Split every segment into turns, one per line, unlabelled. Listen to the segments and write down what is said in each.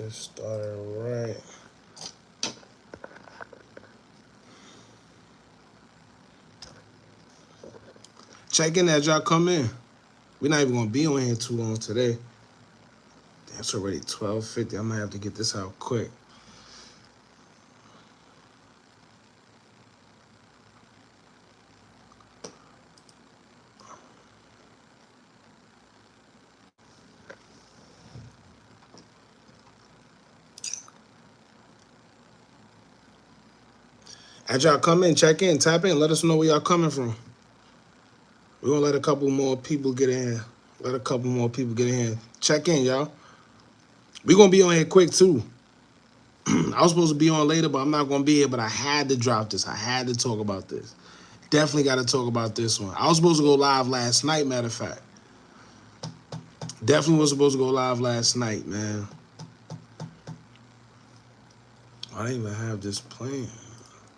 this started right. Check in as y'all come in. We're not even gonna be on here too long today. Damn, it's already 12:50. I'm gonna have to get this out quick. As y'all come in, check in, tap in, let us know where y'all coming from. We're gonna let a couple more people get in here. Let a couple more people get in here. Check in, y'all. We're gonna be on here quick too. I was supposed to be on later, but I'm not gonna be here. But I had to drop this. I had to talk about this. Definitely got to talk about this one. I was supposed to go live last night, matter of fact. Definitely was supposed to go live last night, man. I didn't even have this playing.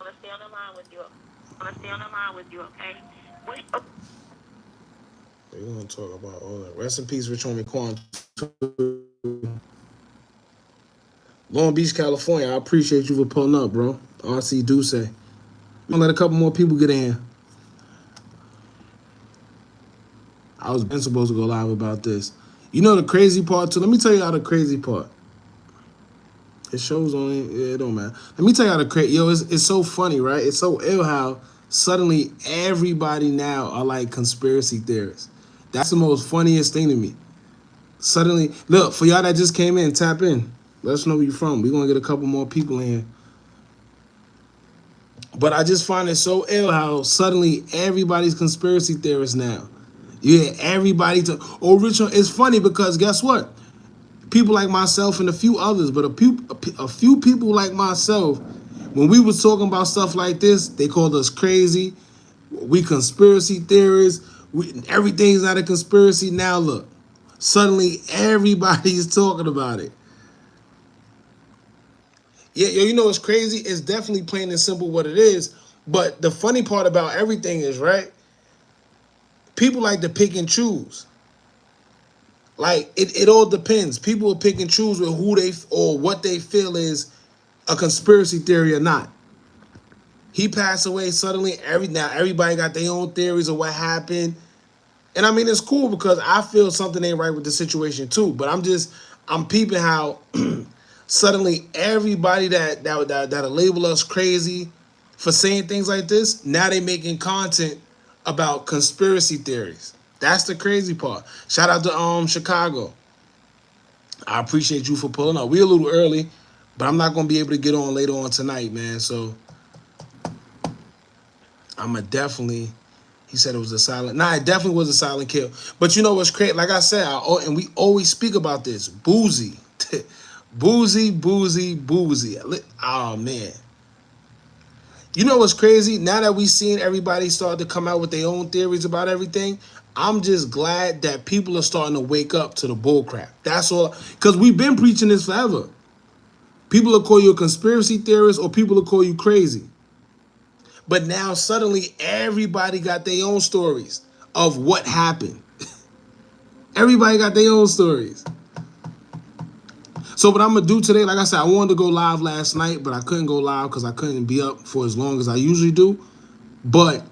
I'm gonna stay on the line with you. I'm gonna stay on the line with you, okay?
We're gonna talk about all that. Rest in peace, Rich Homie Quan. Long Beach, California. I appreciate you for pulling up, bro. RC Duce. We're gonna let a couple more people get in here. I was been supposed to go live about this. You know the crazy part too? Let me tell you how the crazy part. It shows on it. Yeah, it don't matter. Let me tell you how the crazy. Yo, it's so funny, right? It's so ill how suddenly everybody now are like conspiracy theorists. That's the most funniest thing to me. Suddenly, look, for y'all that just came in, tap in. Let us know where you're from. We're going to get a couple more people in here. But I just find it so ill how suddenly everybody's conspiracy theorists now. Yeah, everybody to, oh, Richard, it's funny because guess what? People like myself and a few others, but a few people like myself, when we was talking about stuff like this, they called us crazy. We conspiracy theorists. Everything's not a conspiracy. Now look, suddenly everybody's talking about it. Yeah, you know what's crazy? It's definitely plain and simple what it is. But the funny part about everything is, right, people like to pick and choose. Like, it all depends. People will pick and choose with who they or what they feel is a conspiracy theory or not. He passed away suddenly. Now everybody got their own theories of what happened. And I mean, it's cool because I feel something ain't right with the situation too. But I'm peeping how suddenly everybody that'll label us crazy for saying things like this, now they making content about conspiracy theories. That's the crazy part. Shout out to Chicago. I appreciate you for pulling up. We a little early, but I'm not gonna be able to get on later on tonight, man. So I'ma definitely. He said it was a silent. Nah, it definitely was a silent kill. But you know what's crazy? Like I said, and we always speak about this. Boosie. Boosie. Oh, man. You know what's crazy? Now that we seen everybody start to come out with their own theories about everything, I'm just glad that people are starting to wake up to the bullcrap. That's all. Because we've been preaching this forever. People will call you a conspiracy theorist or people will call you crazy. But now suddenly everybody got their own stories of what happened. Everybody got their own stories. So what I'm going to do today, like I said, I wanted to go live last night, but I couldn't go live because I couldn't be up for as long as I usually do. But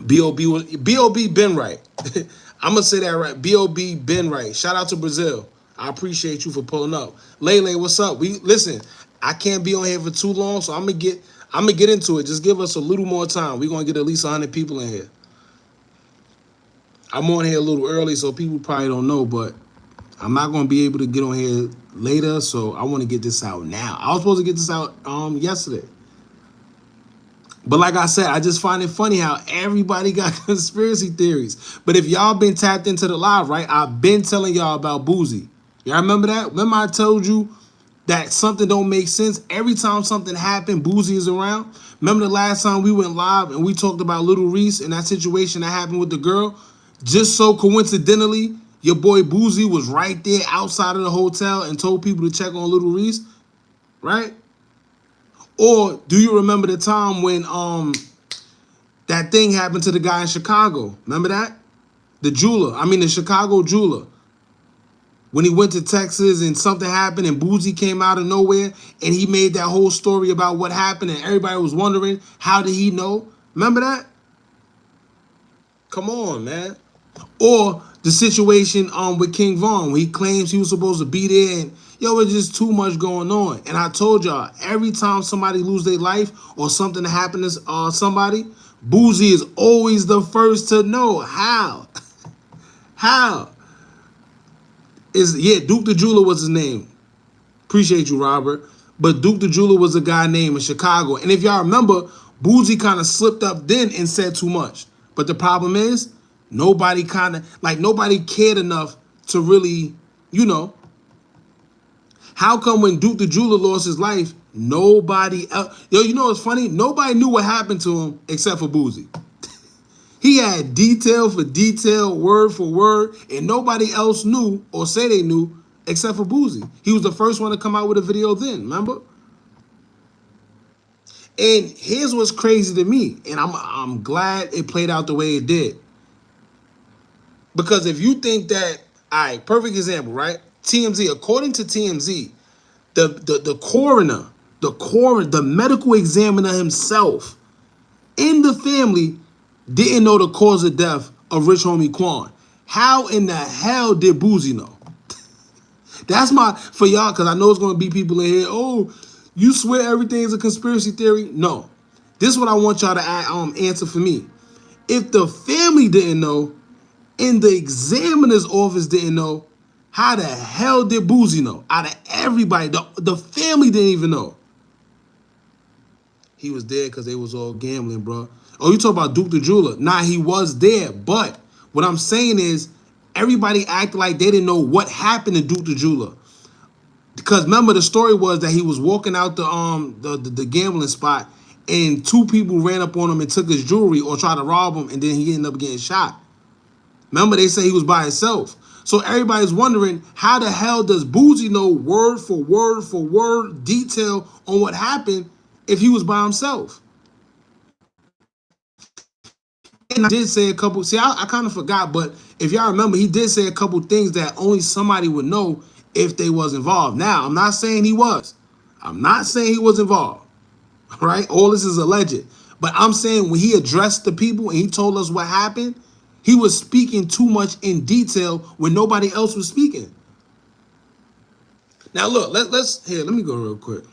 B.O.B. been right. I'm going to say that right. B.O.B. been right. Shout out to Brazil. I appreciate you for pulling up. Lele, what's up? Listen, I can't be on here for too long, so I'm gonna get into it. Just give us a little more time. We're gonna get at least 100 people in here. I'm on here a little early, so people probably don't know, but I'm not gonna be able to get on here later, so I want to get this out now. I was supposed to get this out yesterday. But like I said, I just find it funny how everybody got conspiracy theories. But if y'all been tapped into the live, right, I've been telling y'all about Boosie. Y'all remember that? Remember I told you that something don't make sense? Every time something happened, Boosie is around. Remember the last time we went live and we talked about Little Reese and that situation that happened with the girl? Just so coincidentally, your boy Boosie was right there outside of the hotel and told people to check on Little Reese, right? Or do you remember the time when that thing happened to the guy in Chicago? Remember that? The Chicago jeweler. when he went to Texas and something happened and Boosie came out of nowhere and he made that whole story about what happened and everybody was wondering how did he know? Remember that? Come on, man. Or the situation with King Von when he claims he was supposed to be there and yo, it's just too much going on. And I told y'all, every time somebody lose their life or something happens to somebody, Boosie is always the first to know. How? How? Duke the Jeweler was his name. Appreciate you, Robert. But Duke the Jeweler was a guy named in Chicago. And if y'all remember, Boosie kind of slipped up then and said too much. But the problem is, nobody cared enough to really, you know, how come when Duke the Jeweler lost his life, nobody else, yo, you know what's funny? Nobody knew what happened to him except for Boosie. He had detail for detail, word for word, and nobody else knew or say they knew except for Boosie. He was the first one to come out with a video then, remember? And here's what's crazy to me, and I'm glad it played out the way it did. Because if you think that, all right, perfect example, right? TMZ, according to TMZ, the coroner, the medical examiner himself in the family didn't know the cause of death of Rich Homie Quan. How in the hell did Boosie know? That's my, for y'all, because I know it's going to be people in here, oh, you swear everything is a conspiracy theory? No. This is what I want y'all to answer for me. If the family didn't know and the examiner's office didn't know, how the hell did Boosie know? Out of everybody, the family didn't even know. He was there because they was all gambling, bro. Oh, you talk about Duke the Jeweler. Nah, he was there. But what I'm saying is everybody acted like they didn't know what happened to Duke the Jeweler. Because remember the story was that he was walking out the gambling spot and two people ran up on him and took his jewelry or tried to rob him and then he ended up getting shot. Remember they say he was by himself. So everybody's wondering how the hell does Boosie know word for word for word detail on what happened if he was by himself? And I did say a couple, see, I kind of forgot, but if y'all remember, he did say a couple things that only somebody would know if they was involved. Now, I'm not saying he was. I'm not saying he was involved, right? All this is alleged. But I'm saying when he addressed the people and he told us what happened, he was speaking too much in detail when nobody else was speaking. Now, look, let me go real quick.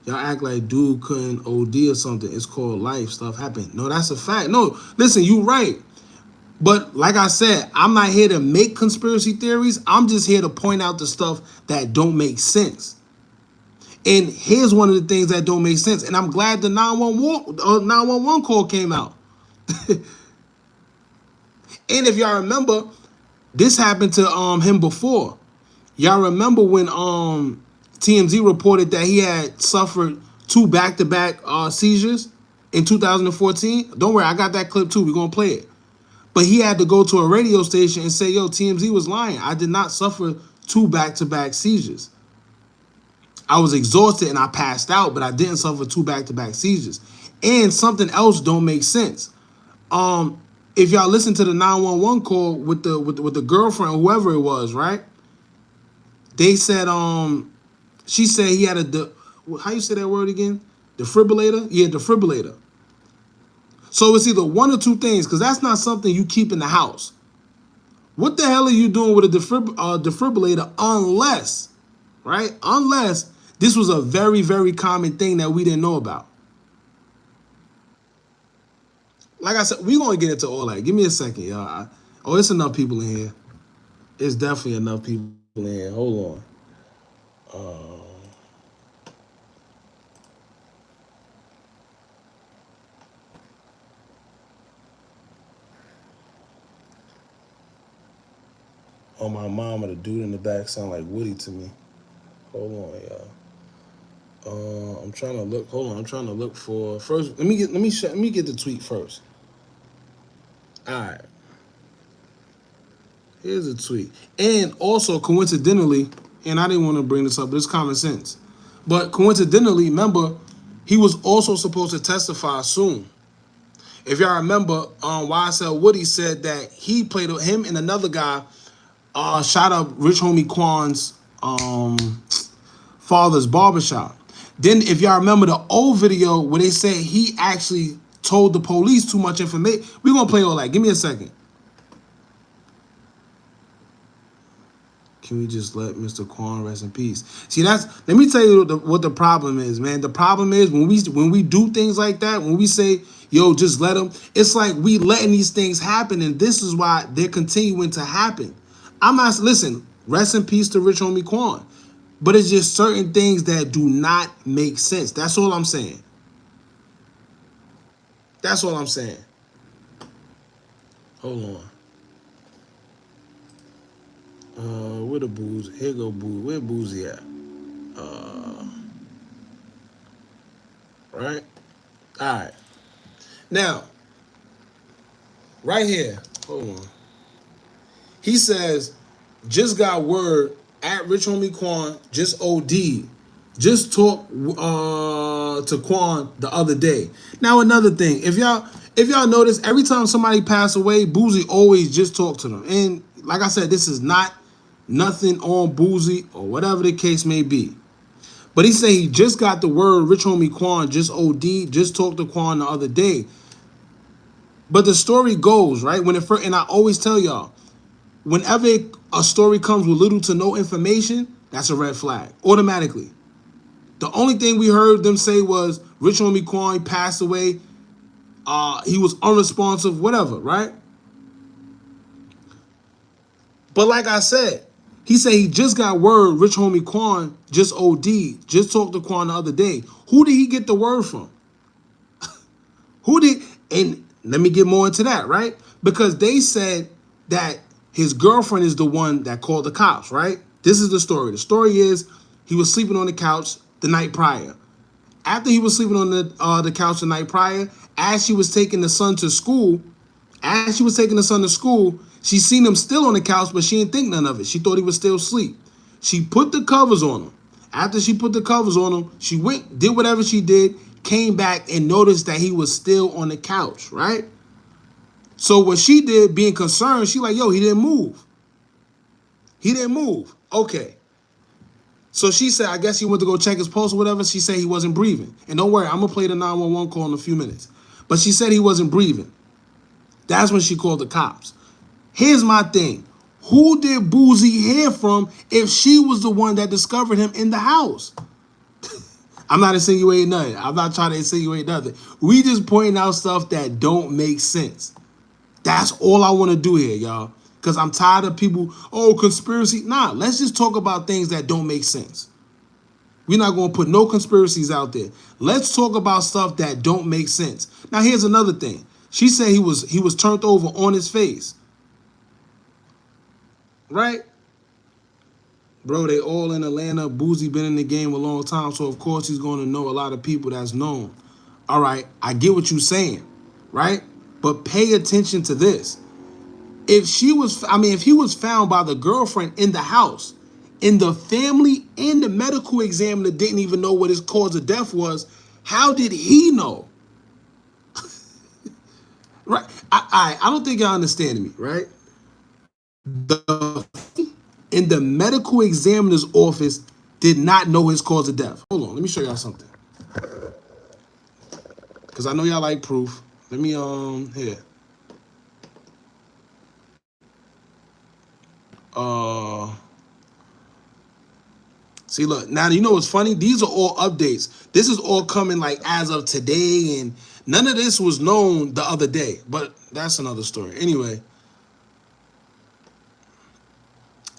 Y'all act like dude couldn't OD or something. It's called life. Stuff happened. No, that's a fact. No, listen, you right. But like I said, I'm not here to make conspiracy theories. I'm just here to point out the stuff that don't make sense. And here's one of the things that don't make sense. And I'm glad the 911 call came out. And if y'all remember, this happened to him before. Y'all remember when TMZ reported that he had suffered 2 back-to-back seizures in 2014? Don't worry, I got that clip too. We're going to play it. But he had to go to a radio station and say, yo, TMZ was lying. I did not suffer 2 back-to-back seizures. I was exhausted and I passed out, but I didn't suffer 2 back-to-back seizures. And something else don't make sense. If y'all listen to the 911 call with the girlfriend, whoever it was, right? They said, she said he had how you say that word again? Defibrillator? Yeah, defibrillator. So it's either one or two things, because that's not something you keep in the house. What the hell are you doing with a defibrillator unless, right? Unless this was a very, very common thing that we didn't know about. Like I said, we're going to get into all that. Give me a second, y'all. Oh, it's enough people in here. It's definitely enough people in here. Hold on. Oh, my mama, the dude in the back sound like Woody to me. Hold on, y'all. I'm trying to look. Hold on, I'm trying to look for first. Let me get the tweet first. All right. Here's a tweet. And also, coincidentally, and I didn't want to bring this up, but it's common sense. But coincidentally, remember, he was also supposed to testify soon. If y'all remember, YSL Woody said that he played him and another guy shot up Rich Homie Quan's father's barbershop. Then, if y'all remember the old video where they said he actually told the police too much information, we're gonna play all that. Give me a second. Can we just let Mr. Quan rest in peace? See, let me tell you what the problem is, man. The problem is when we do things like that, when we say, yo, just let them, it's like we letting these things happen, and this is why they're continuing to happen. I'm not, listen, rest in peace to Rich Homie Quan. But it's just certain things that do not make sense. That's all I'm saying. That's all I'm saying. Hold on. Where the booze? Here go booze. Where Boosie at? Right? Alright. Now, right here. Hold on. He says, just got word at Rich Homie Quan, just OD. Just talked to Quan the other day. Now, another thing, if y'all notice, every time somebody pass away, Boosie always just talk to them. And like I said, this is not nothing on Boosie or whatever the case may be. But he said he just got the word Rich Homie Quan, just OD, just talked to Quan the other day. But the story goes, right? When it first, and I always tell y'all, whenever a story comes with little to no information, that's a red flag, automatically. The only thing we heard them say was Rich Homie Quan passed away. He was unresponsive, whatever, right? But like I said, he said he just got word Rich Homie Quan just OD, just talked to Quan the other day. Who did he get the word from? Who did, and let me get more into that, right? Because they said that his girlfriend is the one that called the cops, right? This is the story. The story is he was sleeping on the couch the night prior. After he was sleeping on the couch the night prior, as she was taking the son to school, she seen him still on the couch, but she didn't think none of it. She thought he was still asleep. She put the covers on him. After she put the covers on him, she went, did whatever she did, came back and noticed that he was still on the couch, right? So what she did, being concerned, she like, yo, he didn't move. He didn't move. Okay. So she said, I guess he went to go check his pulse or whatever. She said he wasn't breathing. And don't worry, I'm going to play the 911 call in a few minutes. But she said he wasn't breathing. That's when she called the cops. Here's my thing. Who did Boosie hear from if she was the one that discovered him in the house? I'm not insinuating nothing. I'm not trying to insinuate nothing. We just pointing out stuff that don't make sense. That's all I want to do here, y'all. Because I'm tired of people, oh, conspiracy. Nah, let's just talk about things that don't make sense. We're not going to put no conspiracies out there. Let's talk about stuff that don't make sense. Now, here's another thing. She said he was turned over on his face. Right? Bro, they all in Atlanta. Boosie been in the game a long time, so of course he's going to know a lot of people that's known. All right, I get what you're saying, right? But pay attention to this. If he was found by the girlfriend in the house, and the family and the medical examiner didn't even know what his cause of death was, how did he know? Right? I don't think y'all understanding me, right? In the medical examiner's office did not know his cause of death. Hold on, let me show y'all something. Because I know y'all like proof. Let me, here. See, look, now you know what's funny? These are all updates. This is all coming like as of today, and none of this was known the other day. But that's another story. Anyway.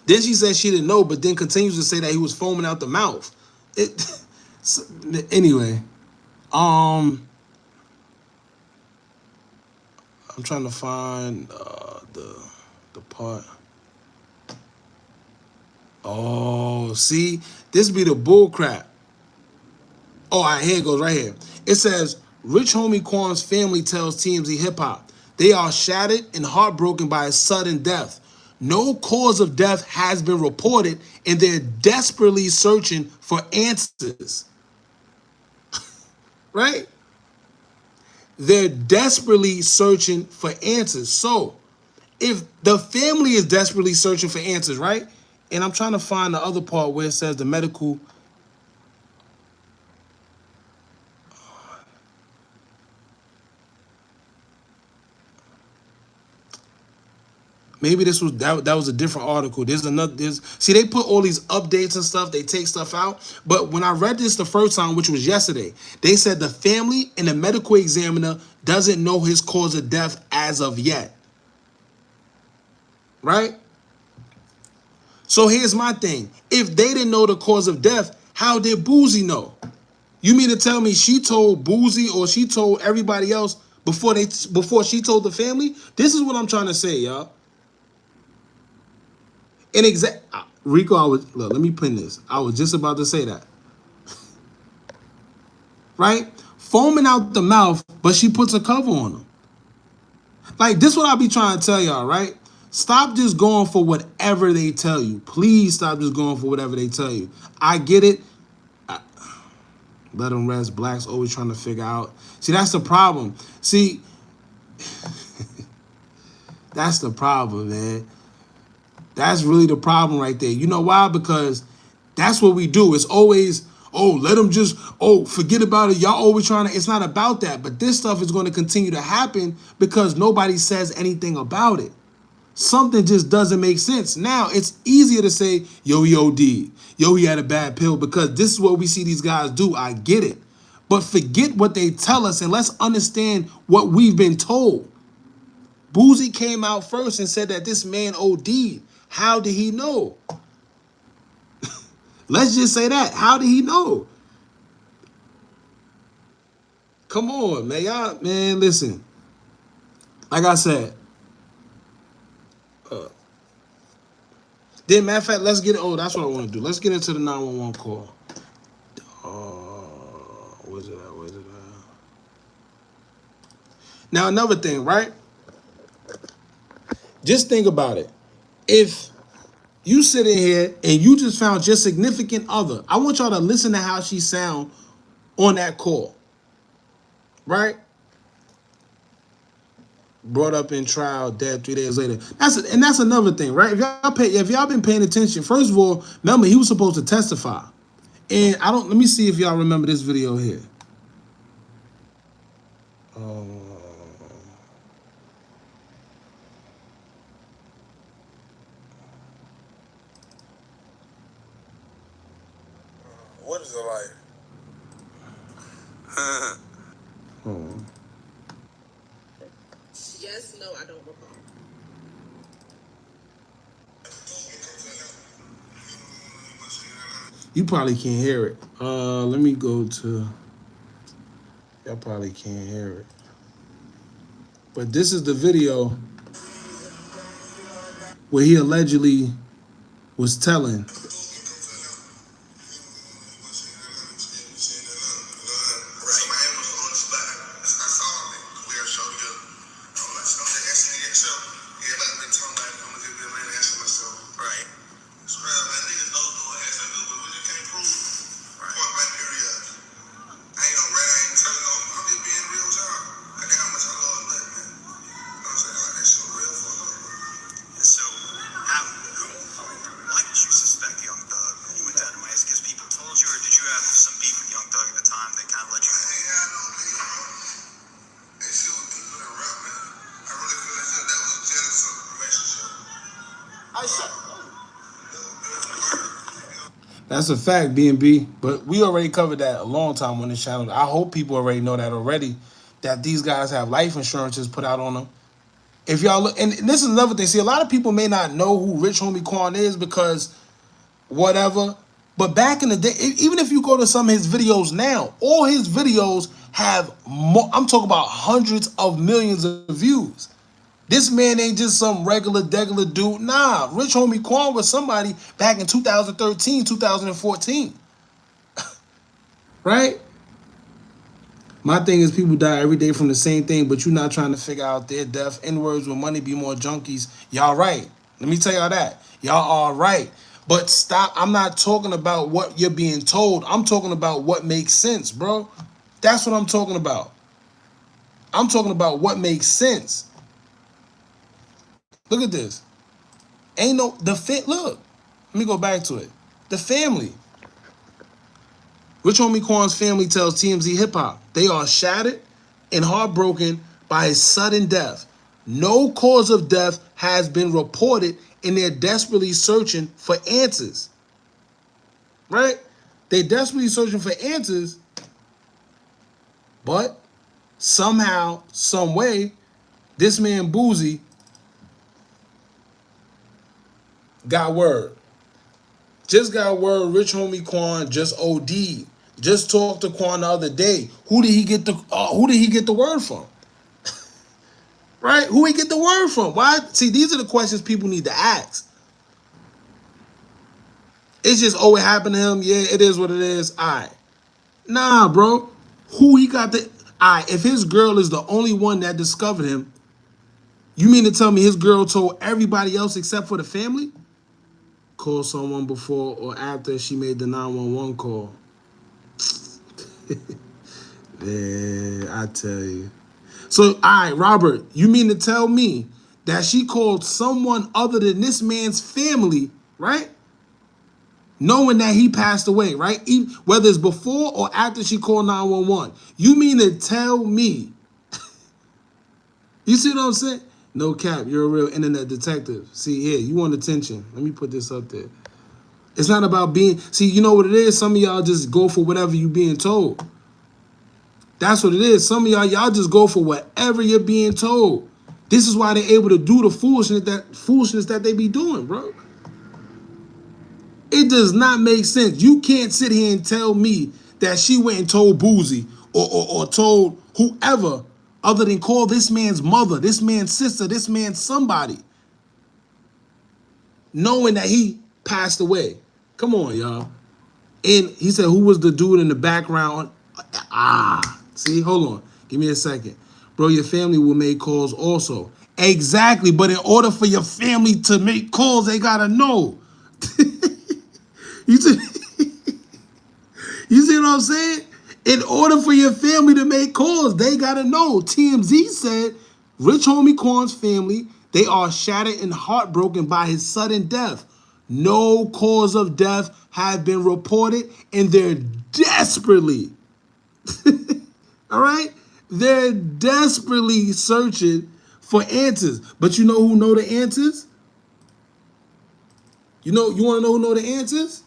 Then she said she didn't know, but then continues to say that he was foaming out the mouth. Anyway, I'm trying to find the part. Oh, see, this be the bull crap. Oh, all right, here it goes right here. It says, Rich Homie Quan's family tells TMZ Hip Hop they are shattered and heartbroken by his sudden death. No cause of death has been reported, and they're desperately searching for answers. Right? They're desperately searching for answers. So, If the family is desperately searching for answers, right? And I'm trying to find the other part where it says the medical. Maybe this was that was a different article. There's see, they put all these updates and stuff, they take stuff out. But when I read this the first time, which was yesterday, they said the family and the medical examiner doesn't know his cause of death as of yet. Right? So here's my thing. If they didn't know the cause of death, how did Boosie know? You mean to tell me she told Boosie or she told everybody else before she told the family? This is what I'm trying to say, y'all. And Rico, let me pin this. I was just about to say that. Right? Foaming out the mouth, but she puts a cover on them. Like, this what I be trying to tell y'all, right? Stop just going for whatever they tell you. Please stop just going for whatever they tell you. I get it. Let them rest. Blacks always trying to figure out. See, that's the problem. See, that's the problem, man. That's really the problem right there. You know why? Because that's what we do. It's always, oh, let them just, oh, forget about it. Y'all always trying to, it's not about that. But this stuff is going to continue to happen because nobody says anything about it. Something just doesn't make sense. Now, it's easier to say, yo, he OD'd. Yo, he had a bad pill, because this is what we see these guys do. I get it. But forget what they tell us and let's understand what we've been told. Boosie came out first and said that this man OD'd. How did he know? Let's just say that. How did he know? Come on, man. Y'all, man, listen. Like I said, then matter of fact, let's get it. Oh, that's what I want to do. Let's get into the 911 call. Where's it at? Where's it at? Now, another thing, right? Just think about it. If you sit in here and you just found your significant other, I want y'all to listen to how she sound on that call, right? Brought up in trial, dead 3 days later. That's another thing, right? If y'all been paying attention, first of all, remember he was supposed to testify, and let me see if y'all remember this video here.
What is it like?
Yes, no, I don't recall.
You probably can't hear it. Let me go to. Y'all probably can't hear it. But this is the video where he allegedly was telling. That's a fact, B&B. But we already covered that a long time on this channel. I hope people already know that already, that these guys have life insurances put out on them. If y'all look, and this is another thing. See, a lot of people may not know who Rich Homie Quan is because whatever. But back in the day, even if you go to some of his videos now, all his videos have more, I'm talking about hundreds of millions of views. This man ain't just some degular dude. Nah, Rich Homie Quan was somebody back in 2013, 2014. Right? My thing is people die every day from the same thing, but you're not trying to figure out their death. In words, with money be more junkies. Y'all right. Let me tell y'all that. Y'all are right. But stop. I'm not talking about what you're being told. I'm talking about what makes sense, bro. That's what I'm talking about. I'm talking about what makes sense. Look at this. Ain't no the fit. Look, let me go back to it. The family. Rich Homie Quan's family tells TMZ Hip Hop they are shattered and heartbroken by his sudden death. No cause of death has been reported, and they're desperately searching for answers. Right? They desperately searching for answers, but somehow, some way, this man Boosie got word. Just got word. Rich Homie Quan just OD'd. Just talked to Quan the other day. Who did he get the word from? Right? Who he get the word from? Why? See, these are the questions people need to ask. It's just, oh, it happened to him. Yeah, it is what it is. All right. Nah, bro. Who he got the... All right, if his girl is the only one that discovered him, you mean to tell me his girl told everybody else except for the family? Call someone before or after she made the 911 call. Yeah, I tell you. So, all right, Robert, you mean to tell me that she called someone other than this man's family, right? Knowing that he passed away, right? Whether it's before or after she called 911. You mean to tell me, you see what I'm saying? No cap, you're a real internet detective. See here, you want attention. Let me put this up there. It's not about being, see, you know what it is? Some of y'all just go for whatever you being told. That's what it is. Some of y'all just go for whatever you're being told. This is why they're able to do the foolishness that they be doing, bro. It does not make sense. You can't sit here and tell me that she went and told Boosie or told whoever other than call this man's mother, this man's sister, this man's somebody, knowing that he passed away. Come on, y'all. And he said, who was the dude in the background? See, hold on. Give me a second. Bro, your family will make calls also. Exactly, but in order for your family to make calls, they gotta know. You see, you see what I'm saying? In order for your family to make calls, they gotta know. TMZ said, Rich Homie Quan's family, they are shattered and heartbroken by his sudden death. No cause of death have been reported, and they're desperately, all right? They're desperately searching for answers. But you know who know the answers? You want to know who know the answers?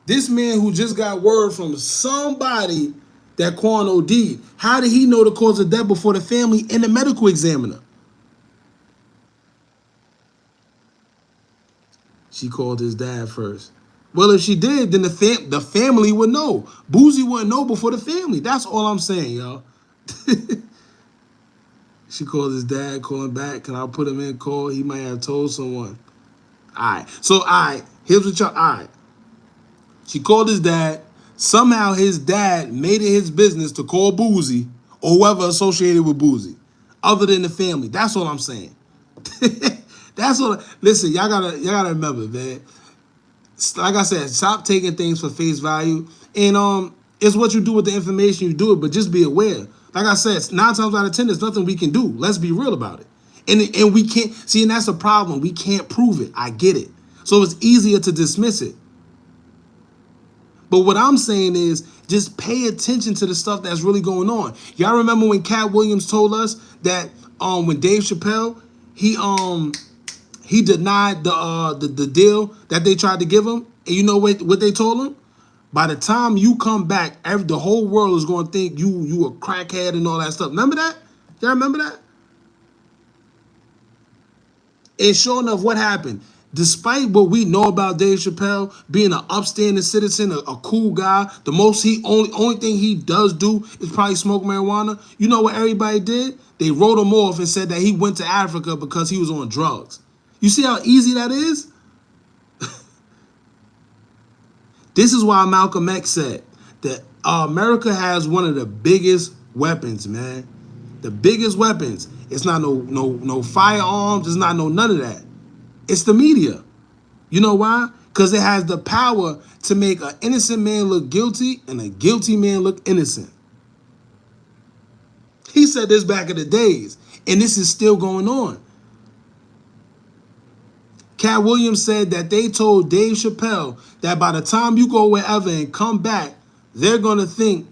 This man who just got word from somebody that Quan OD'd. How did he know the cause of death before the family and the medical examiner? She called his dad first. Well, if she did, then the family would know. Boosie wouldn't know before the family. That's all I'm saying, y'all. She called his dad, calling back. Can I put him in call? He might have told someone. All right. So, all right. Here's what y'all, all right. She called his dad. Somehow his dad made it his business to call Boosie or whoever associated with Boosie, other than the family. That's all I'm saying. That's what. Listen, y'all gotta remember, man. Like I said, stop taking things for face value, and it's what you do with the information you do it. But just be aware. Like I said, 9 times out of 10, there's nothing we can do. Let's be real about it. And we can't see, and that's the problem. We can't prove it. I get it. So it's easier to dismiss it. But what I'm saying is just pay attention to the stuff that's really going on. Y'all remember when Cat Williams told us that when Dave Chappelle, he denied the deal that they tried to give him. And you know what they told him? By the time you come back, the whole world is going to think you a crackhead and all that stuff. Remember that? Y'all remember that? And sure enough, what happened? Despite what we know about Dave Chappelle being an upstanding citizen, a cool guy, the most only thing he does do is probably smoke marijuana. You know what everybody did? They wrote him off and said that he went to Africa because he was on drugs. You see how easy that is? This is why Malcolm X said that America has one of the biggest weapons, man. The biggest weapons. It's not no firearms. It's not none of that. It's the media. You know why? Because it has the power to make an innocent man look guilty and a guilty man look innocent. He said this back in the days, and this is still going on. Cat Williams said that they told Dave Chappelle that by the time you go wherever and come back, they're gonna think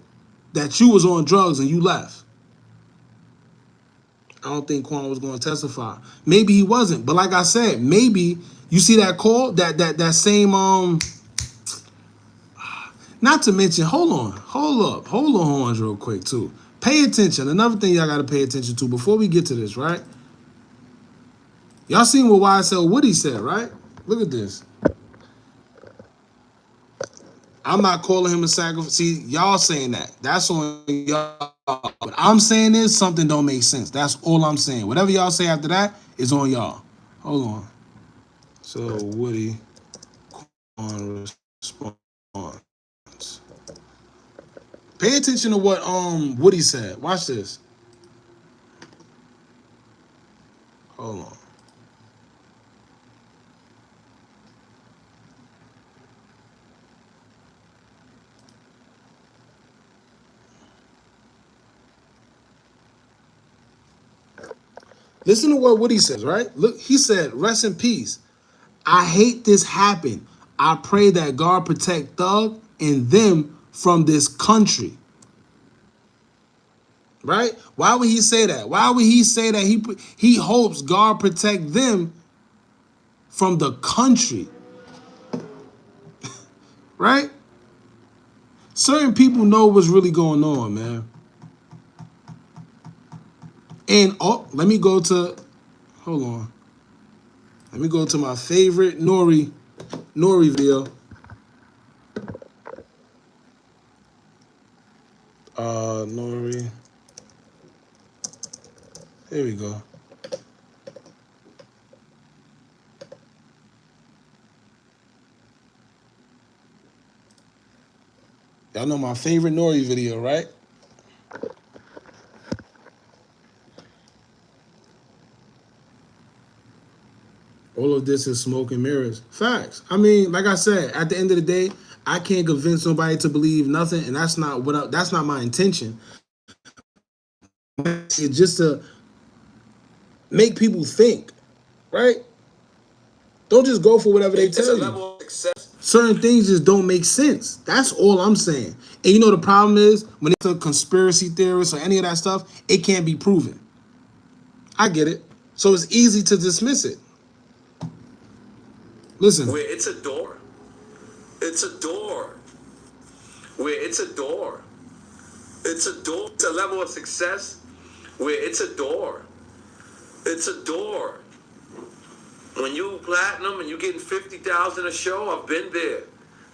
that you was on drugs and you left. I don't think Quan was gonna testify. Maybe he wasn't, but like I said, maybe you see that call, that same Not to mention, hold up, hold on horns real quick too. Pay attention. Another thing y'all gotta pay attention to before we get to this, right? Y'all seen what YSL Woody said, right? Look at this. I'm not calling him a sacrifice. See, y'all saying that. That's on y'all. But I'm saying is something don't make sense. That's all I'm saying. Whatever y'all say after that is on y'all. Hold on. So Woody Quan response. Pay attention to what Woody said. Watch this. Hold on. Listen to what Woody says, right? Look, he said, rest in peace. I hate this happened. I pray that God protect Thug and them from this country. Right? Why would he say that? Why would he say that he hopes God protect them from the country? Right? Certain people know what's really going on, man. And let me go to, hold on. Let me go to my favorite Nori video. Nori. Here we go. Y'all know my favorite Nori video, right? All of this is smoke and mirrors. Facts. I mean, like I said, at the end of the day, I can't convince nobody to believe nothing, and that's not that's not my intention. It's just to make people think, right? Don't just go for whatever they tell you. Certain things just don't make sense. That's all I'm saying. And you know the problem is when it's a conspiracy theorist or any of that stuff, it can't be proven. I get it. So it's easy to dismiss it. Listen.
Where it's a door. It's a door. Where it's a door. It's a door. It's a level of success where it's a door. It's a door. When you platinum and you getting 50,000 a show, I've been there.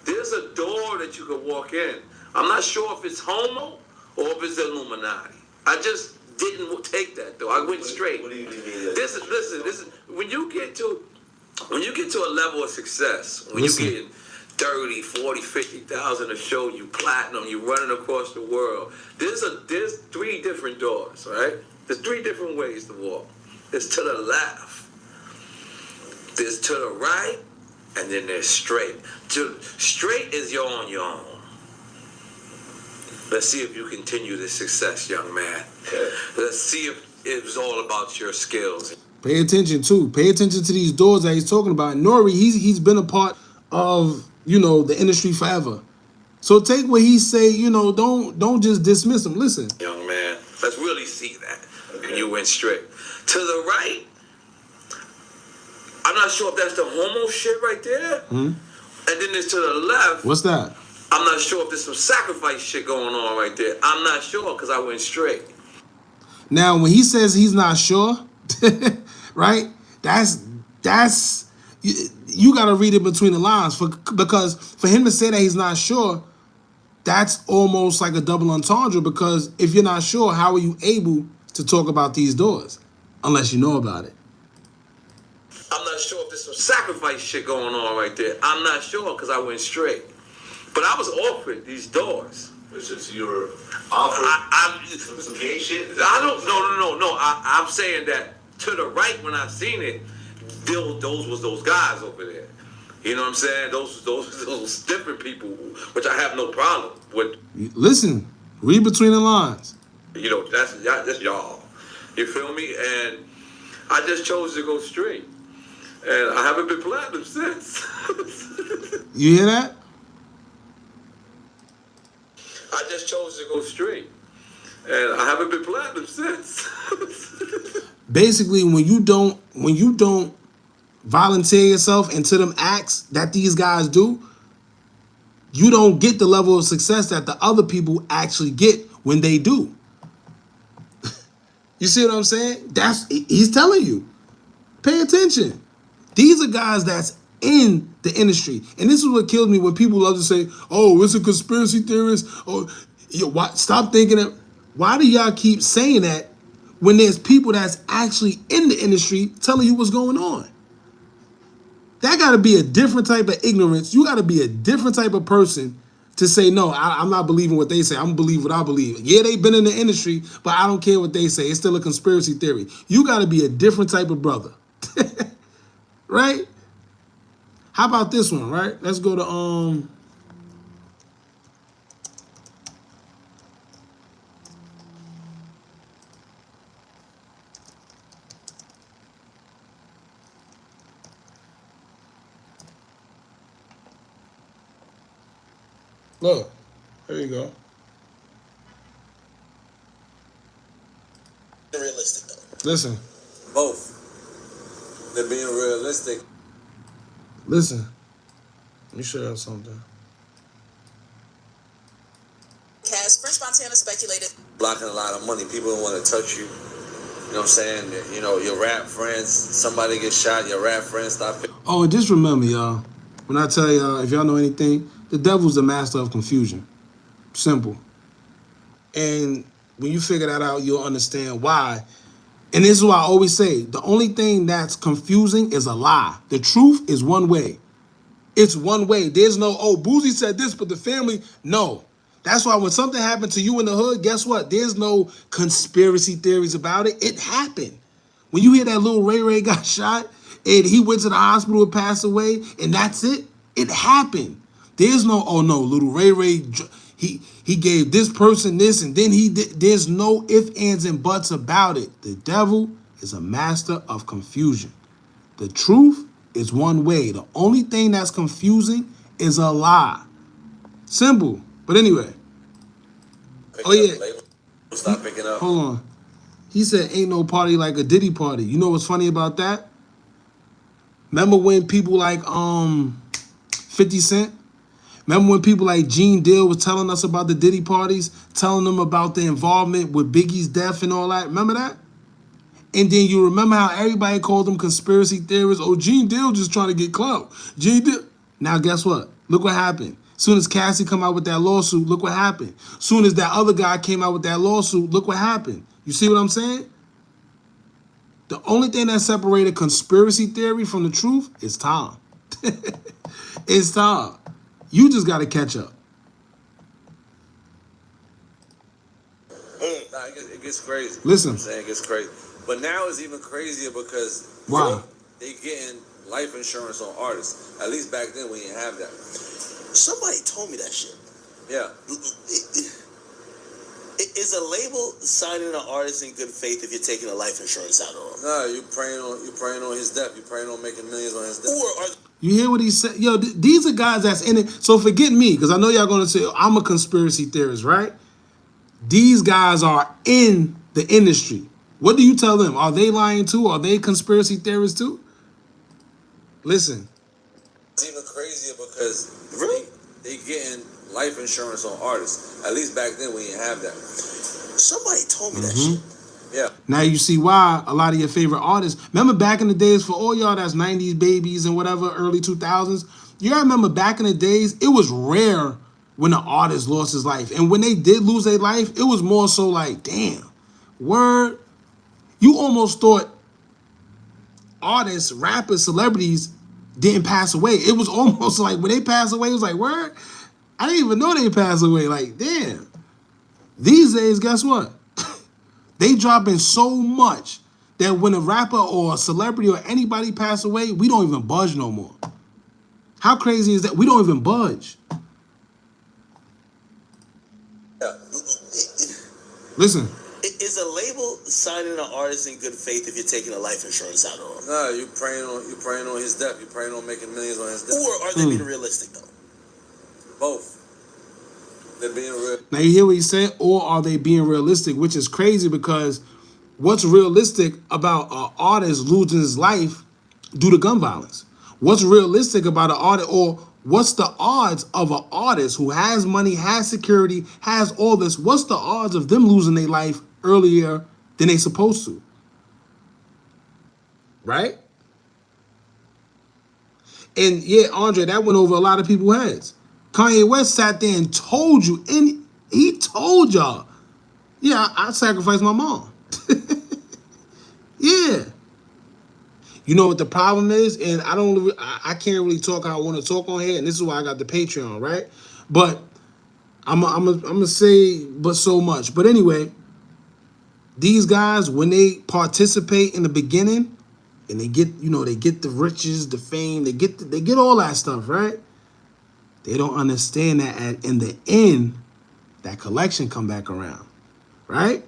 There's a door that you can walk in. I'm not sure if it's homo or if it's Illuminati. I just didn't take that though. I went straight. What do you mean? This is when you get to a level of success, when you get 30, 40, 50,000 a show, you platinum, you running across the world. There's three different doors, right? There's three different ways to walk. There's to the left. There's to the right, and then there's straight. Straight is you're on your own. Let's see if you continue this success, young man. Let's see if it's all about your skills.
Pay attention too. Pay attention to these doors that he's talking about. Nori, he's been a part of, you know, the industry forever. So take what he say, you know, don't just dismiss him. Listen.
Young man, let's really see that. Okay. You went straight. To the right, I'm not sure if that's the homo shit right there. Mm-hmm. And then there's to the left.
What's that?
I'm not sure if there's some sacrifice shit going on right there. I'm not sure because I went straight.
Now, when he says he's not sure, right? That's you got to read it between the lines because for him to say that he's not sure, that's almost like a double entendre because if you're not sure, how are you able to talk about these doors unless you know about it?
I'm not sure if there's some sacrifice shit going on right there. I'm not sure because I went straight. But I was offered these doors.
Since you were offered some gay shit?
I don't, no. I'm saying that to the right when I seen it, those was those guys over there. You know what I'm saying? Those different people, which I have no problem with.
Listen, read between the lines.
You know, that's y'all. You feel me? And I just chose to go straight. And I haven't been platinum since.
You hear that?
I just chose to go straight. And I haven't been platinum since.
Basically, when you don't volunteer yourself into them acts that these guys do, you don't get the level of success that the other people actually get when they do. You see what I'm saying? He's telling you. Pay attention. These are guys that's in the industry. And this is what kills me when people love to say, oh, it's a conspiracy theorist. Oh, stop thinking it. Why do y'all keep saying that when there's people that's actually in the industry telling you what's going on? That got to be a different type of ignorance. You got to be a different type of person to say, no, I'm not believing what they say. I'm going to believe what I believe. Yeah, they've been in the industry, but I don't care what they say. It's still a conspiracy theory. You got to be a different type of brother. Right? How about this one, right? Let's go to look, there you go.
Realistic though.
Listen.
Both. They're being realistic.
Listen. Let me show you something.
French Montana speculated
Blocking a lot of money. People don't want to touch you. You know what I'm saying? You know, your rap friends, somebody gets shot, your rap friends stop.
Oh, and just remember, y'all, when I tell y'all, if y'all know anything, the devil's the master of confusion. Simple. And when you figure that out, you'll understand why. And this is why I always say, the only thing that's confusing is a lie. The truth is one way. It's one way. There's no, oh, Boosie said this, but the family, no. That's why when something happened to you in the hood, guess what? There's no conspiracy theories about it. It happened. When you hear that little Ray got shot and he went to the hospital and passed away, and that's it, it happened. There's no, oh no, little Ray, he gave this person this, and then he did. There's no ifs, ands, and buts about it. The devil is a master of confusion. The truth is one way. The only thing that's confusing is a lie. Simple. But anyway. Oh yeah.
Stop picking up.
Hold on. He said ain't no party like a Diddy party. You know what's funny about that? Remember when people like 50 Cent? Remember when people like Gene Deal was telling us about the Diddy parties, telling them about the involvement with Biggie's death and all that? Remember that? And then you remember how everybody called them conspiracy theorists? Oh, Gene Deal just trying to get clout. Gene Deal. Now guess what? Look what happened. Soon as Cassie come out with that lawsuit, look what happened. Soon as that other guy came out with that lawsuit, look what happened. You see what I'm saying? The only thing that separated conspiracy theory from the truth is time. It's time. You just got to catch up.
Nah, it gets crazy.
Listen.
You know what I'm saying? It gets crazy. But now it's even crazier because
Why?
they getting life insurance on artists. At least back then we didn't have that.
somebody told me that shit.
Yeah.
Is a label signing an artist in good faith if you're taking a life insurance out on him?
No, you praying on his death. You praying on making millions on his death.
Or are
You hear what he said? Yo, these are guys that's in it. So forget me, because I know y'all going to say, I'm a conspiracy theorist, right? These guys are in the industry. What do you tell them? Are they lying too? Are they conspiracy theorists too? Listen.
It's even crazier because
really?
they getting life insurance on artists. At least back then we didn't have that.
Somebody told me that shit.
Yeah.
Now you see why a lot of your favorite artists, remember back in the days, for all y'all that's 90s babies and whatever, early 2000s, you gotta remember back in the days, it was rare when an artist lost his life. And when they did lose their life, it was more so like, damn, word. You almost thought artists, rappers, celebrities didn't pass away. It was almost like when they passed away, it was like, word? I didn't even know they passed away. Like, damn. These days, guess what? They dropping so much that when a rapper or a celebrity or anybody pass away, we don't even budge no more. How crazy is that? We don't even budge.
Yeah.
Listen.
Is Is a label signing an artist in good faith if you're taking a life insurance out on him?
No, you praying on his death. You praying on making millions on his death.
Or are they being realistic though?
Both. They're being real.
Now you hear what he's saying, or are they being realistic? Which is crazy because what's realistic about an artist losing his life due to gun violence? What's realistic about an artist, or what's the odds of an artist who has money, has security, has all this? What's the odds of them losing their life earlier than they supposed to? Right? And yeah, Andre, that went over a lot of people's heads. Kanye West sat there and told you, and he told y'all, yeah, I sacrificed my mom. Yeah. You know what the problem is? And I can't really talk how I want to talk on here, and this is why I got the Patreon, right? But I'm gonna say but so much. But anyway, these guys, when they participate in the beginning and they get, they get the riches, the fame, they get all that stuff, right? They don't understand that in the end, that collection come back around, right?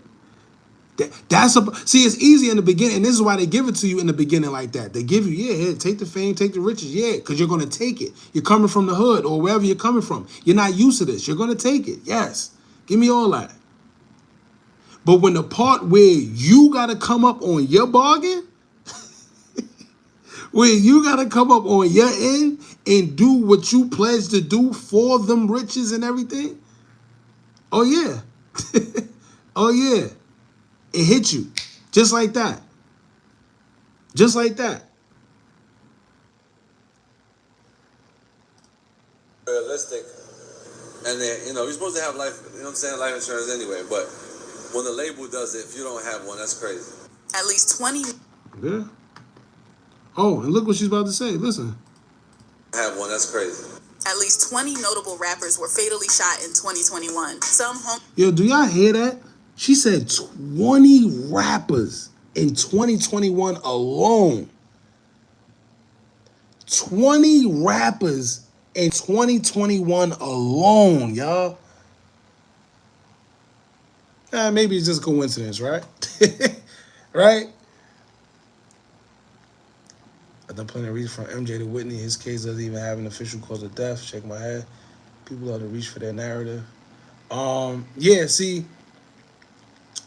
See, it's easy in the beginning, and this is why they give it to you in the beginning like that. They give you, here, take the fame, take the riches, because you're going to take it. You're coming from the hood or wherever you're coming from. You're not used to this. You're going to take it, yes. Give me all that. But when the part where you got to come up on your bargain, where you got to come up on your end and do what you pledged to do for them riches and everything, oh yeah. Oh yeah. It hit you. Just like that. Just like that.
Realistic. And then, you're supposed to have life insurance anyway, but when the label does it, if you don't have one, that's crazy.
At least 20.
Yeah. Oh, and look what she's about to say. Listen.
Have one, that's crazy.
At least 20 notable rappers were fatally shot in 2021.
Yo, do y'all hear that? She said 20 rappers in 2021 alone. 20 rappers in 2021 alone, y'all. Maybe it's just coincidence, right? Right? I've done plenty of reach from MJ to Whitney. His case doesn't even have an official cause of death. Check my head. People love to reach for their narrative. Yeah, see,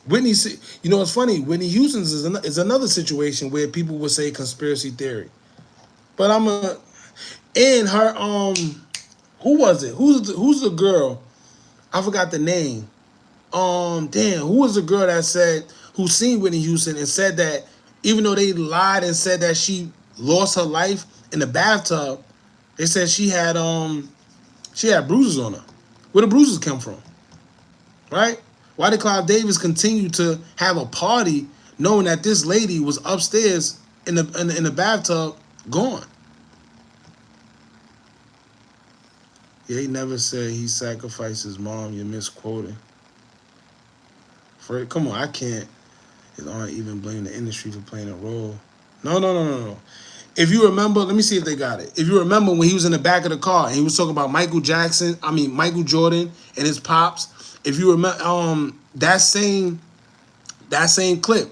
Whitney, it's funny. Whitney Houston's is another situation where people would say conspiracy theory. But and her, who was it? Who's the girl? I forgot the name. Who was the girl who seen Whitney Houston and said that even though they lied and said that she lost her life in the bathtub, they said she had bruises on her. Where the bruises come from? Right? Why did Clive Davis continue to have a party knowing that this lady was upstairs in the bathtub gone? Yeah, he never said he sacrificed his mom. You're misquoting. Come on, I can't. It aren't even blame the industry for playing a role. No. If you remember, let me see if they got it. If you remember when he was in the back of the car and he was talking about Michael Jordan and his pops. If you remember, that same clip,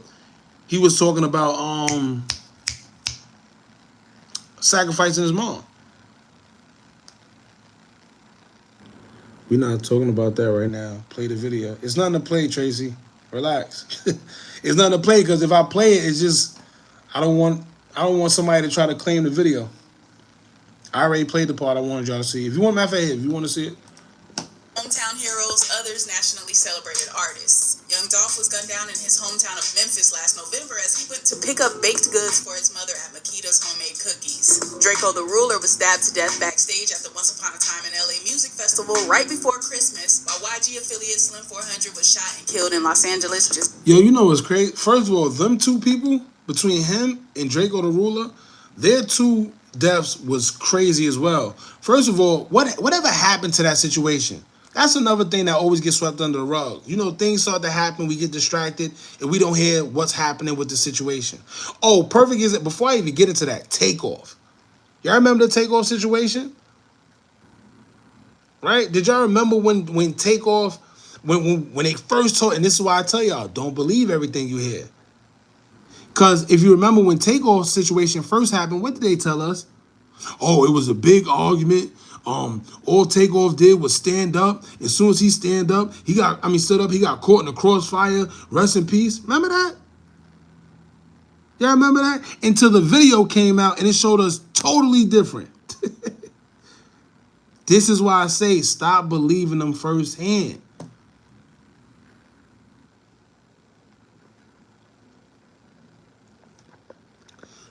he was talking about sacrificing his mom. We're not talking about that right now. Play the video. It's nothing to play, Tracy. Relax. It's nothing to play because if I play it, it's just I don't want somebody to try to claim the video. I already played the part I wanted y'all to see. If you want if you want to see it.
Hometown heroes, others nationally celebrated artists. Young Dolph was gunned down in his hometown of Memphis last November as he went to pick up baked goods for his mother at Makita's Homemade Cookies. Draco the Ruler was stabbed to death backstage at the Once Upon a Time in LA Music Festival right before Christmas, while YG affiliate Slim 400 was shot and killed in Los Angeles.
Yo, you know what's crazy? First of all, them two people, between him and Draco the Ruler, their two deaths was crazy as well. First of all, whatever happened to that situation? That's another thing that always gets swept under the rug. Things start to happen, we get distracted, and we don't hear what's happening with the situation. Oh, perfect is it, before I even get into that, Takeoff. Y'all remember the Takeoff situation? Right? Did y'all remember when Takeoff when they first told, and this is why I tell y'all, don't believe everything you hear. Because if you remember when Takeoff situation first happened, what did they tell us? Oh, it was a big argument. All Takeoff did was stand up. As soon as he stood up, he got caught in the crossfire. Rest in peace. Remember that? Yeah, remember that? Until the video came out and it showed us totally different. This is why I say stop believing them firsthand.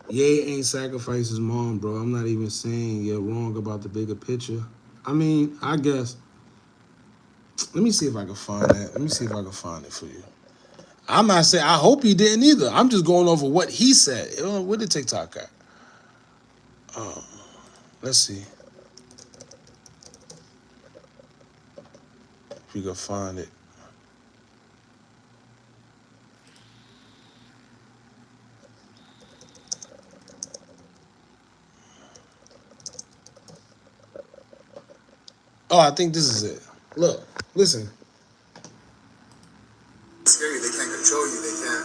Ye ain't sacrificed his mom, bro. I'm not even saying you're wrong about the bigger picture. I mean, I guess. Let me see if I can find that. Let me see if I can find it for you. I'm not saying, I hope he didn't either. I'm just going over what he said. Where did TikTok at? Let's see. If you can find it. Oh, I think this is it. Look, listen.
It's scary. They can't control you. They can't.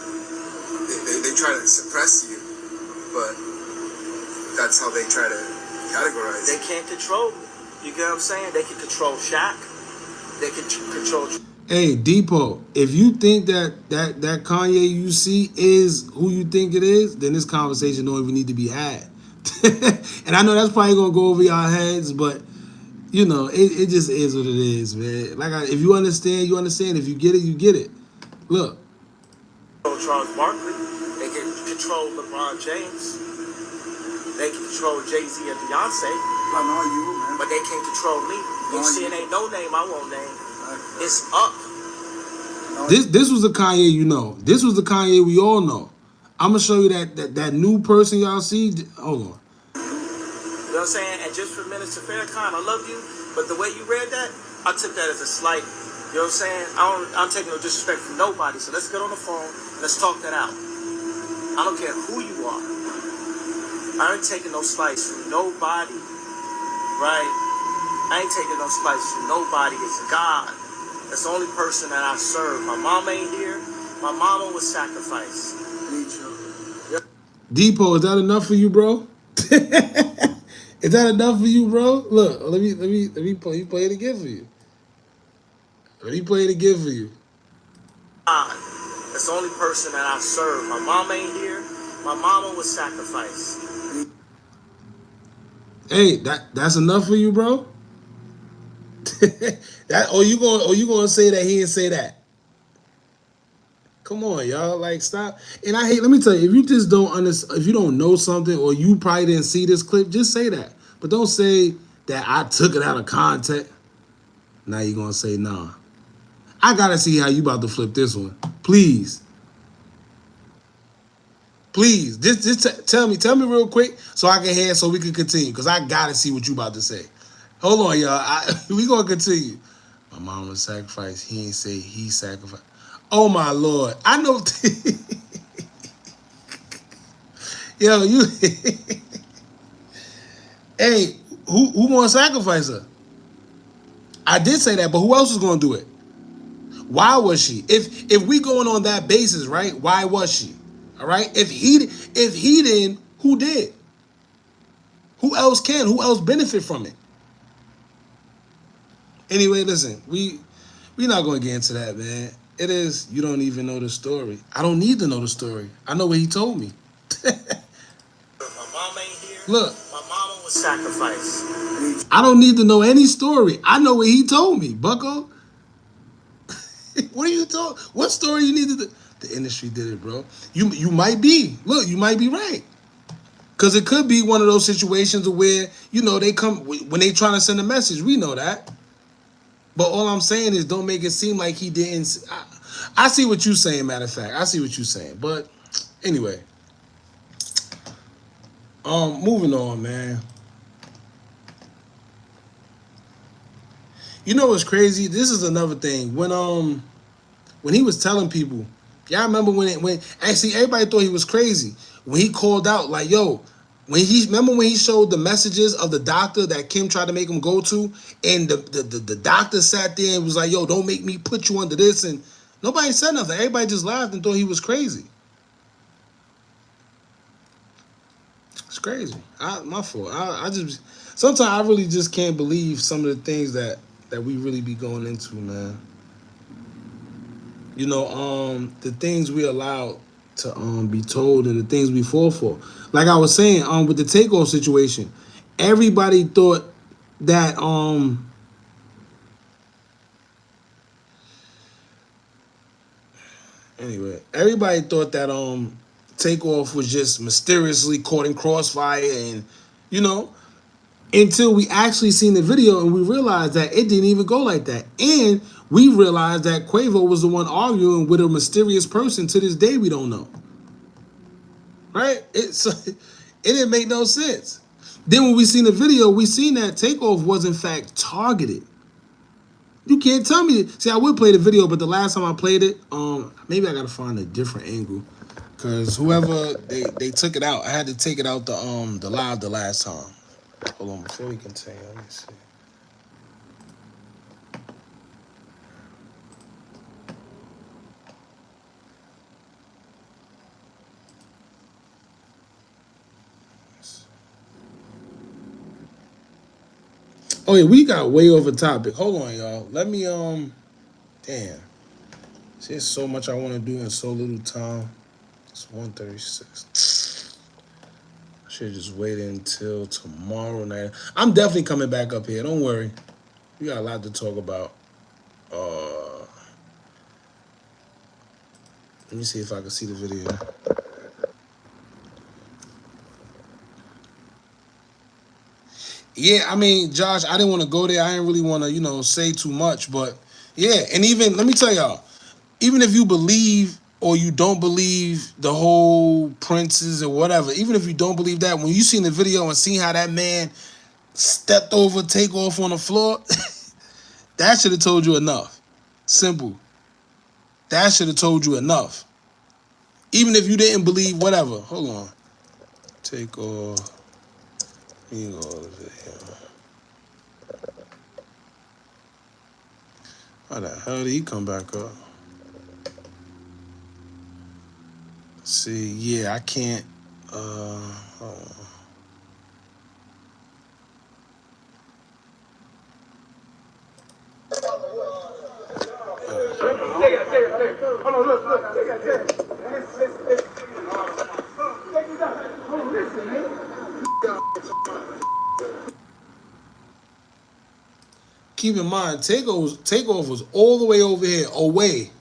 They try to suppress you, but that's how they try to categorize.
They can't control me. You get what I'm saying? They can control Shaq. They can control.
Hey, Depot, if you think that Kanye you see is who you think it is, then this conversation don't even need to be had. And I know that's probably gonna go over y'all heads, but you know, it just is what it is, man. If you understand, you understand. If you get it, you get it. Look.
Charles Barkley. They can control LeBron James. They can control Jay-Z and Beyonce.
I know you, man.
But they can't control me. You see, it ain't no name I won't name. It's up.
This was the Kanye you know. This was the Kanye we all know. I'm gonna show you that new person y'all see. Hold on.
You know what I'm saying? And just for Minister Farrakhan, I love you, but the way you read that, I took that as a slight. You know what I'm saying? I'm taking no disrespect from nobody. So let's get on the phone. Let's talk that out. I don't care who you are. I ain't taking no slice from nobody. Right? I ain't taking no slice from nobody. It's God. That's the only person that I serve. My mom ain't here. My mama was sacrificed.
Depot, is that enough for you, bro? Is that enough for you, bro? Look, let me play it again for you. Let me play it again for you.
God. That's the only person that I serve. My mom ain't here. My mama was sacrificed.
Hey, that's enough for you, bro? You gonna say that he didn't say that? Come on, y'all. Like, stop. And I hate, let me tell you, if you just don't understand, if you don't know something or you probably didn't see this clip, just say that. But don't say that I took it out of context. Now you're gonna say, nah. I gotta see how you about to flip this one. Please. Please. Just tell me real quick so I can hear so we can continue. Because I gotta see what you about to say. Hold on, y'all. We gonna continue. My mom was sacrificed. He ain't say he sacrificed. Oh my Lord. I know. Yo, you. Hey, who gonna sacrifice her? I did say that, but who else was gonna do it? Why was she? If we going on that basis, right? Why was she? All right. If he didn't, who did? Who else can? Who else benefit from it? Anyway, listen, we not gonna get into that, man. It is, you don't even know the story. I don't need to know the story. I know what he told me.
My mom ain't here.
Look.
My mama was sacrificed.
I don't need to know any story. I know what he told me, bucko. What are you talking? What story you need to do? The industry did it, bro. You might be. Look, you might be right. Because it could be one of those situations where, you know, they come, when they trying to send a message, we know that. But all I'm saying is don't make it seem like he didn't. I see what you're saying, matter of fact. I see what you're saying. But anyway. Moving on, man. You know what's crazy? This is another thing. When he was telling people, y'all remember when actually everybody thought he was crazy. When he called out like, yo, When he remember when he showed the messages of the doctor that Kim tried to make him go to, and the doctor sat there and was like, "Yo, don't make me put you under this," and nobody said nothing. Everybody just laughed and thought he was crazy. It's crazy. My fault. I just sometimes I really just can't believe some of the things that we really be going into, man. You know, the things we allow to be told and the things we fall for. Like I was saying, with the Takeoff situation, everybody thought that anyway, everybody thought that Takeoff was just mysteriously caught in crossfire, and you know, until we actually seen the video and we realized that it didn't even go like that. And we realized that Quavo was the one arguing with a mysterious person. To this day we don't know. Right? It didn't make no sense. Then when we seen the video, we seen that Takeoff was in fact targeted. You can't tell me. See, I would play the video, but the last time I played it, maybe I gotta find a different angle, cause whoever they took it out, I had to take it out the live the last time. Hold on, before we continue, let me see. Oh yeah, we got way over topic. Hold on, y'all. Let me damn. See, there's so much I want to do in so little time. It's 1:36. I should just wait until tomorrow night. I'm definitely coming back up here. Don't worry. We got a lot to talk about. Let me see if I can see the video. Yeah, I mean, Josh, I didn't want to go there. I didn't really want to, say too much, but yeah, and even let me tell y'all, even if you believe or you don't believe the whole princes or whatever, even if you don't believe that, when you seen the video and seen how that man stepped over Takeoff on the floor, that should have told you enough. Simple. That should have told you enough. Even if you didn't believe whatever. Hold on. Takeoff. You go to the video. How the hell did he come back up? See, yeah, I can't. Hold on. Keep in mind, Takeoff was all the way over here, away.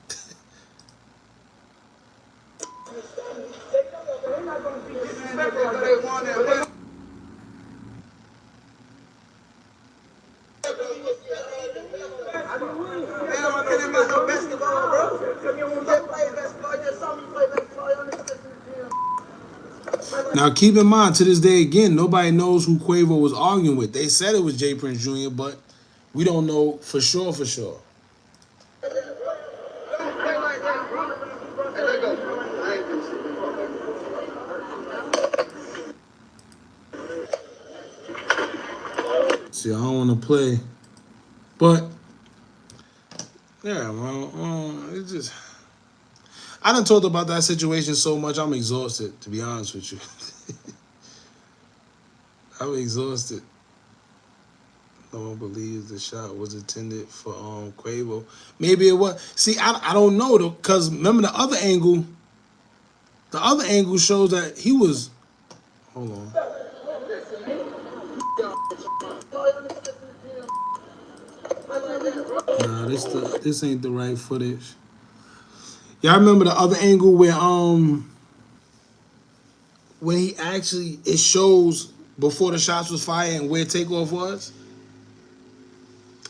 Now, keep in mind, to this day, again, nobody knows who Quavo was arguing with. They said it was J. Prince Jr., but we don't know for sure, for sure. See, I don't want to play. But, yeah, well, it's just... I done talked about that situation so much, I'm exhausted, to be honest with you. I'm exhausted. No one believes the shot was intended for Quavo. Maybe it was. See, I don't know, though, because remember the other angle? The other angle shows that he was... Hold on. Nah, this ain't the right footage. Y'all remember the other angle where when he actually, it shows before the shots was fired and where Takeoff was?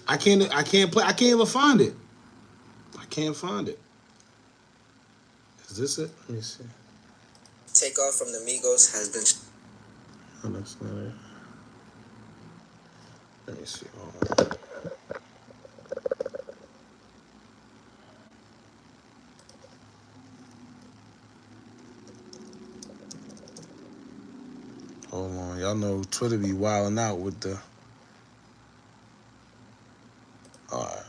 I can't even find it. I can't find it. Is this it? Let me see.
Takeoff from the Migos has been...
Oh, that's not it. Let me see. Hold on. Hold on, y'all know Twitter be wilding out with the. All right.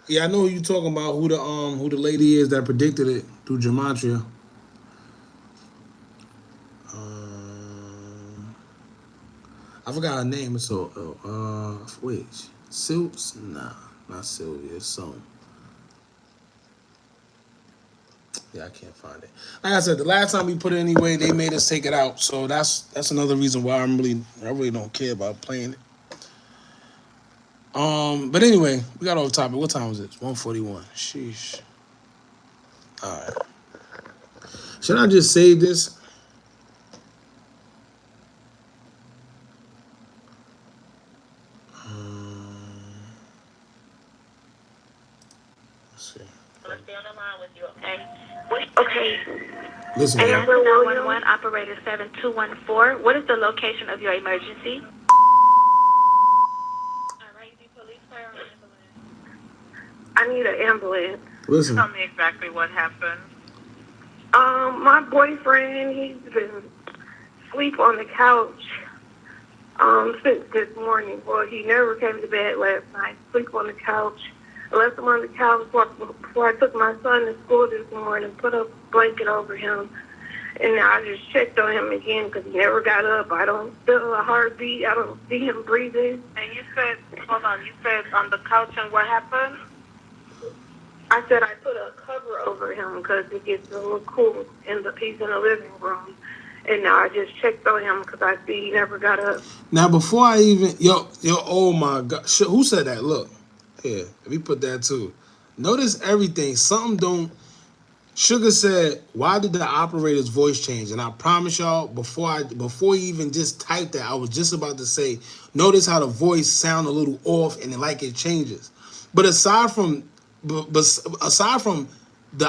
Yeah, I know who you talking about. Who the lady is that predicted it through gematria. I forgot her name. So wait, Silks? Nah, not Sylvia. It's some. Yeah, I can't find it. Like I said, the last time we put it anyway, they made us take it out. So that's another reason why I really don't care about playing it. But anyway, we got off topic. What time is it? 1:41. Sheesh. All right. Should I just save this? Let's see.
I'm gonna stay on the line with you, okay? Okay.
Listen,
Amber 911, operator 7214. What is the location of your emergency?
I need an ambulance.
listen.
Tell me exactly what happened.
My boyfriend, he's been asleep on the couch since this morning. Well, he never came to bed last night. Sleep on the couch. I left him on the couch before I took my son to school this morning, put a blanket over him, and I just checked on him again because he never got up. I don't feel a heartbeat. I don't see him breathing.
And you said, hold on, you said on the couch, and what happened?
I said I put a cover over him because it gets a little cool he's in the living room. And now I just checked on him because I see he never got up.
Now before I even oh my God, who said that? Look, here, let me put that too. Notice everything. Something don't. Sugar said, "Why did the operator's voice change?" And I promise y'all, before he even just typed that, I was just about to say, notice how the voice sound a little off and it changes. But aside from the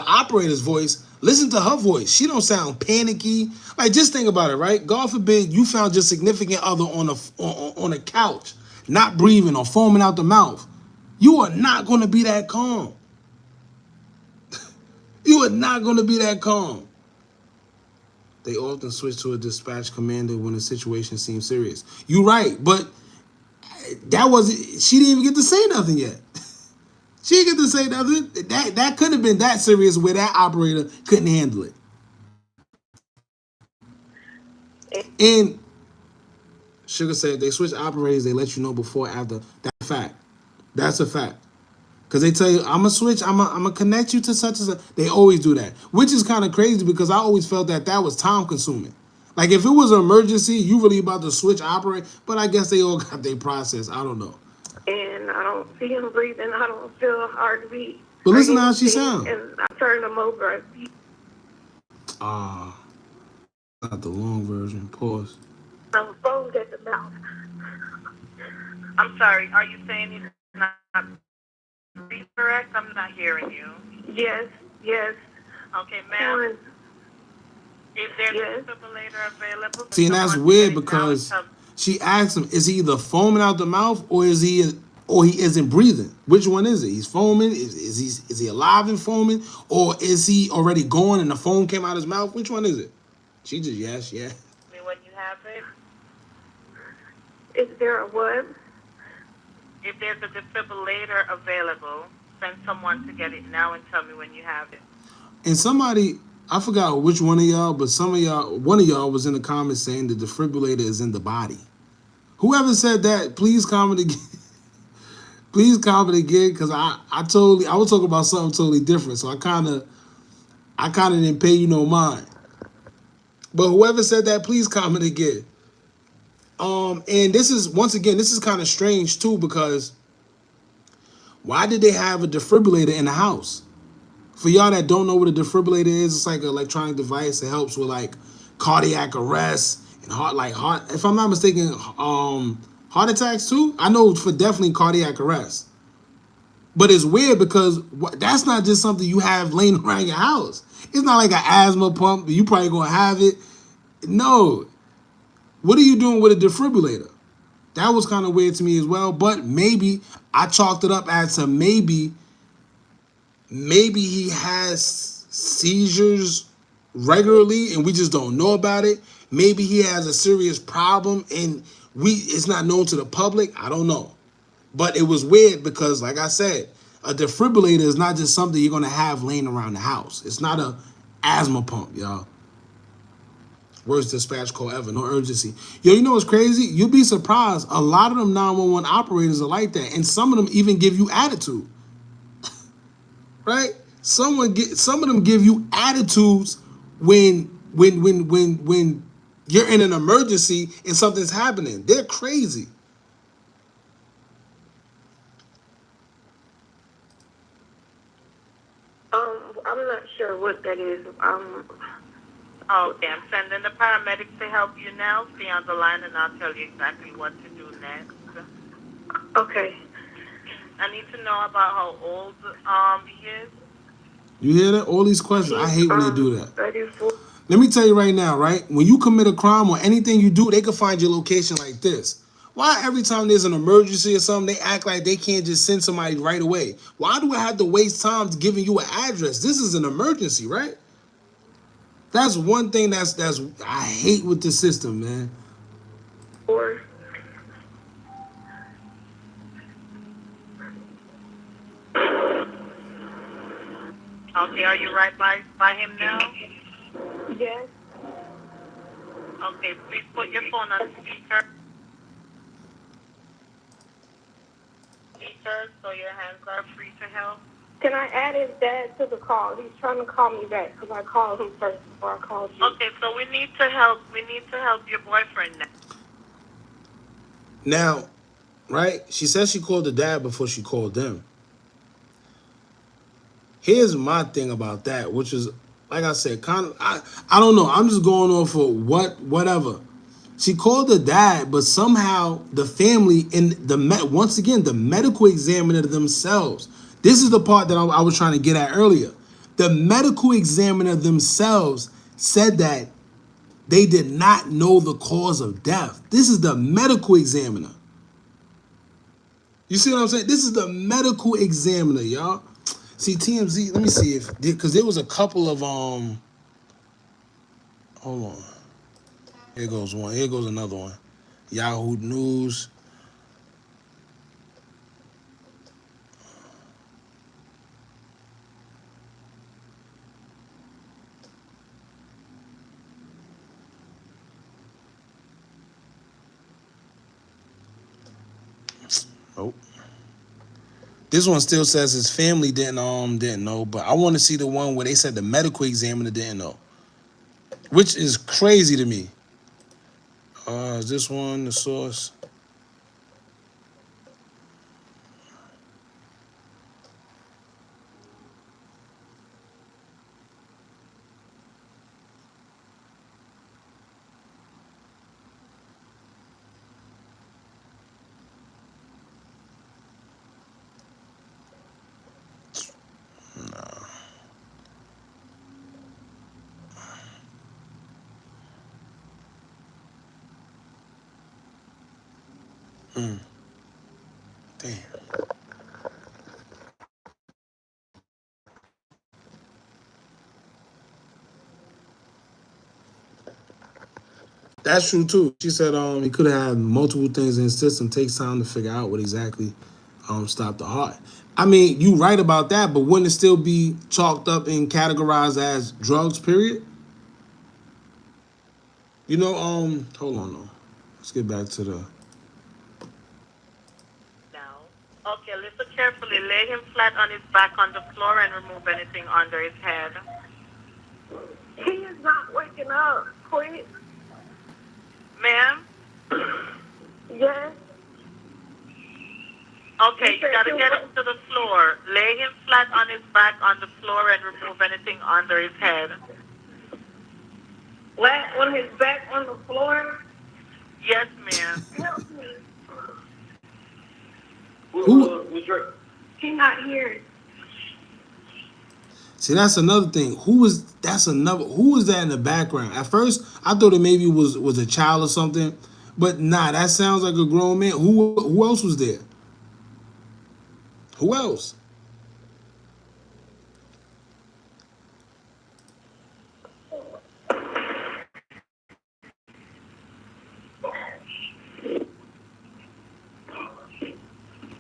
operator's voice, listen to her voice. She don't sound panicky. Like, just think about it, right? God forbid you found your significant other on a couch, not breathing or foaming out the mouth. You are not going to be that calm. You are not going to be that calm. They often switch to a dispatch commander when the situation seems serious. You're right, but she didn't even get to say nothing yet. She didn't get to say nothing. That couldn't have been that serious where that operator couldn't handle it. And Sugar said they switch operators, they let you know before, after. That's a fact. That's a fact. Because they tell you, I'm going to switch, I'm going to connect you to such and such. They always do that, which is kind of crazy because I always felt that was time consuming. Like, if it was an emergency, you really about to switch operator, but I guess they all got their process. I don't know.
And I don't see him breathing. I don't feel a heartbeat.
But listen to how she sounds.
And I turned him over.
Not the long version. Pause.
I'm foamed at the mouth.
I'm sorry, are you saying he's not correct? I'm not hearing you.
Yes.
Okay, ma'am. Is there
Yes.
a defibrillator available?
See, and that's weird because she asked him, is he either foaming out the mouth or he isn't breathing? Which one is it? He's foaming? Is he alive and foaming? Or is he already going and the foam came out his mouth? Which one is it? She just, yes.
When you have it?
Is there a what?
If there's a defibrillator available, send someone to get it now and tell me when you have it.
And somebody, I forgot which one of y'all, but one of y'all was in the comments saying the defibrillator is in the body. Whoever said that, please comment again. Please comment again, because I was talking about something totally different. So I kind of didn't pay you no mind. But whoever said that, please comment again. And this is, once again, this is kind of strange too, because why did they have a defibrillator in the house? For y'all that don't know what a defibrillator is, it's like an electronic device that helps with like cardiac arrest and heart. If I'm not mistaken, heart attacks too. I know for definitely cardiac arrest. But it's weird because that's not just something you have laying around your house. It's not like an asthma pump. You probably gonna have it. No. What are you doing with a defibrillator? That was kind of weird to me as well. But maybe I chalked it up as to maybe he has seizures regularly and we just don't know about it. Maybe he has a serious problem and it's not known to the public. I don't know. But it was weird because, like I said, a defibrillator is not just something you're going to have laying around the house. It's not a asthma pump, y'all. Worst dispatch call ever, no urgency. Yo, you know what's crazy? You'll be surprised. A lot of them 911 operators are like that. And some of them even give you attitude. Right? Some of them give you attitudes when you're in an emergency and something's happening. They're crazy.
I'm not sure what that is.
Okay, I'm sending the paramedics to help you now. Stay on the line and I'll tell you exactly what to do next.
Okay.
I need to know about how old he is.
You hear that? All these questions. I hate when they do that.
34.
Let me tell you right now, right? When you commit a crime or anything you do, they can find your location like this. Why every time there's an emergency or something, they act like they can't just send somebody right away? Why do I have to waste time giving you an address? This is an emergency, right? That's one thing that's I hate with the system, man.
Or
Okay, are you right by him now?
yes.
Okay, please put your phone on speaker. So your hands are free to help.
Can I add his dad to the call? He's trying to call me back because I called him first before I called you.
Okay, so we need to help your boyfriend now.
Now, right? She said she called the dad before she called them. Here's my thing about that, which is, like I said, kind of, I don't know. I'm just going off for whatever. She called the dad, but somehow the family and once again, the medical examiner themselves. This is the part that I was trying to get at earlier. The medical examiner themselves said that they did not know the cause of death. This is the medical examiner. You see what I'm saying? This is the medical examiner, y'all. See, TMZ, let me see if, because there was a couple of, hold on. Here goes one. Here goes another one. Yahoo News. Nope. This one still says his family didn't know, but I want to see the one where they said the medical examiner didn't know, which is crazy to me. Is this one the source? Damn. That's true too. She said he could have had multiple things in his system. Takes time to figure out what exactly stopped the heart. I mean, you right about that, but wouldn't it still be chalked up and categorized as drugs, period? You know, hold on though. Let's get back to the
Okay, listen carefully. Lay him flat on his back on the floor and remove anything under his head.
He is not waking up. Quick.
Ma'am?
Yes.
Okay, you gotta get him to the floor. Lay him flat on his back on the floor and remove anything under his head.
Flat on his back on the floor.
Yes, ma'am.
Help me.
Who?
He's not here.
See, that's another thing. Who was that in the background? At first, I thought it maybe was a child or something, but nah, that sounds like a grown man. Who else was there? Who else?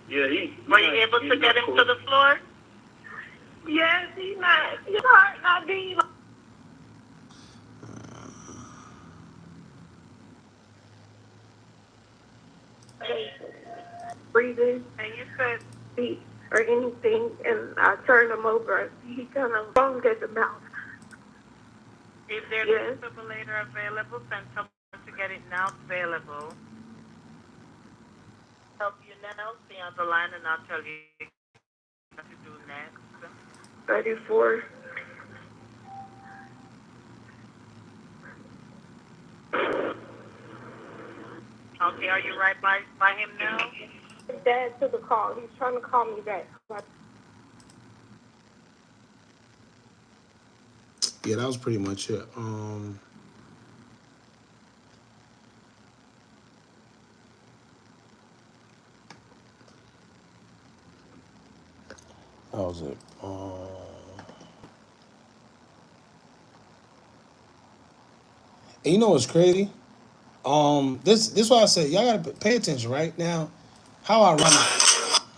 Yeah, were you able to get him to the floor?
Yes, he's not. His heart not beating. Breathing,
And you said,
speak, or anything, and I turn him over. He kind of foamed at the mouth.
if there's
Yes.
a defibrillator available, send someone to get it now. It's available. Help you now. Stay on the line, and I'll tell you what to do next.
34.
Okay, are you right by him now?
His dad took a call. He's trying to call me back.
Yeah, that was pretty much it. That was it. And you know what's crazy? This why I said y'all gotta pay attention right now. How ironic.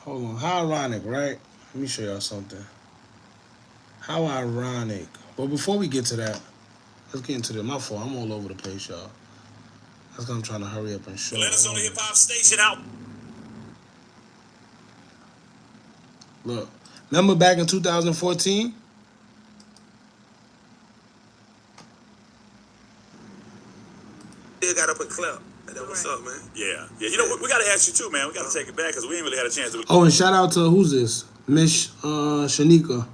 Hold on. How ironic, right? Let me show y'all something. How ironic. But before we get to that, let's get into the. My fault. I'm all over the place, y'all. That's 'cause I'm trying to hurry up and show.
Let us on the hip hop station out.
Look, remember back in 2014?
Still got up and clap. What's up, man?
Yeah. You know, we got to ask you too, man. We got to take it back because we ain't really had a chance to.
Oh, and shout out to who's this? Miss Shanika.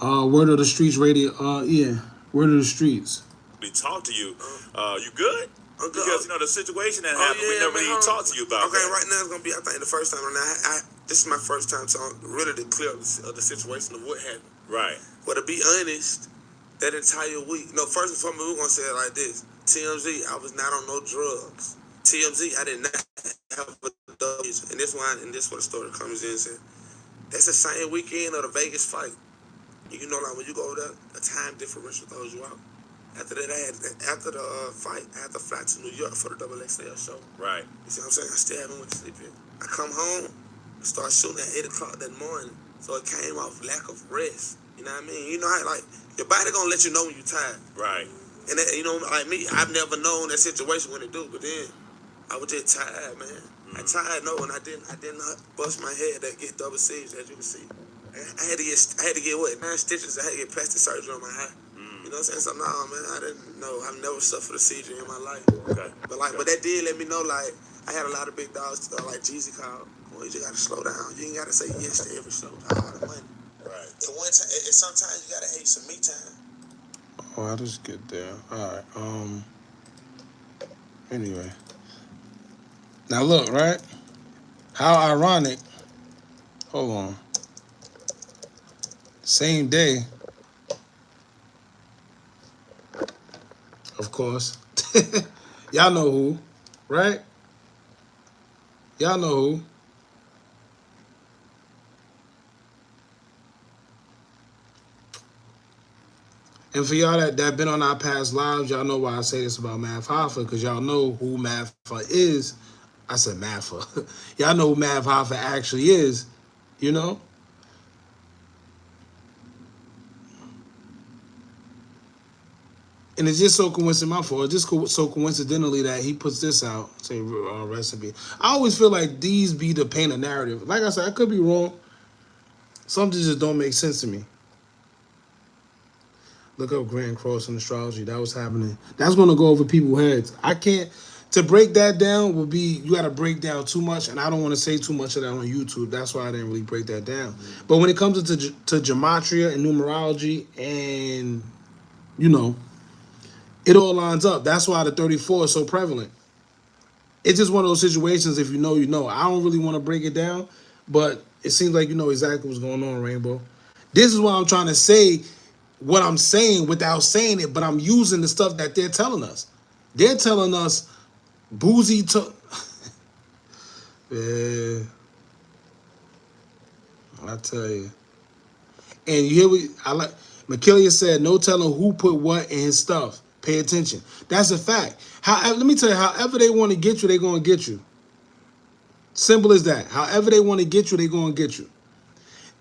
Word of the Streets radio. Yeah, Word of the Streets.
We talk to you. You good?
I'm good.
Because, you know, the situation that happened, we never even talked to you about
Okay,
that.
right now it's going to be, I think, the first time. This is my first time talking really to clear up the situation of what happened.
Right.
But to be honest, that entire week, no, first and foremost, we're going to say it like this. TMZ, I was not on no drugs. TMZ, I did not have a dog. And this where the story comes in and said, that's the same weekend of the Vegas fight. You know, like when you go over there, a time differential throws you out. After that, after the fight, I had to fly to New York for the XXL show.
Right.
You see what I'm saying? I still haven't went to sleep yet. I come home, start shooting at 8 o'clock that morning. So it came off lack of rest. You know what I mean? You know how, like, your body gonna let you know when you're tired.
Right.
And that, you know, like me, I've never known that situation when it do, but then I was just tired, man. I tired, no, and I didn't bust my head that get double C's, as you can see. I had to get what, 9 stitches. I had to get plastic surgery on my eye. You know what I'm saying? So, nah, man, I didn't know. I've never suffered a seizure in my life.
Okay.
But that did let me know, like, I had a lot of big dogs, like Jeezy called. Well, you just got to slow down. You ain't got to say yes to every show. A lot of money.
Right.
And one time, and sometimes you got to hate some me time.
Oh, I'll just get there. All right. Anyway. Now look, right? How ironic. Hold on. Same day. Of course. Y'all know who, right? Y'all know who. And for y'all that been on our past lives, y'all know why I say this about Math Hoffa, because y'all know who Math Hoffa is. I said Matha. Y'all know who Math Hoffa actually is, you know? And it's just so coincidental, my fault. It's just so coincidentally that he puts this out, say recipe. I always feel like these be the paint of narrative. Like I said, I could be wrong. Something just don't make sense to me. Look up Grand Cross in astrology. That was happening. That's going to go over people's heads. I can't. To break that down would be, you got to break down too much, and I don't want to say too much of that on YouTube. That's why I didn't really break that down. But when it comes to gematria and numerology, and you know, it all lines up. That's why the 34 is so prevalent. It's just one of those situations. If you know, you know. I don't really want to break it down, but it seems like you know exactly what's going on, Rainbow. This is why I'm trying to say what I'm saying without saying it, but I'm using the stuff that they're telling us. They're telling us Boosie took. Yeah, I tell you. And you hear what I like. Makilia said, "No telling who put what in his stuff. Pay attention." That's a fact. However, let me tell you, however they want to get you, they're gonna get you. Simple as that. However they want to get you, they're gonna get you.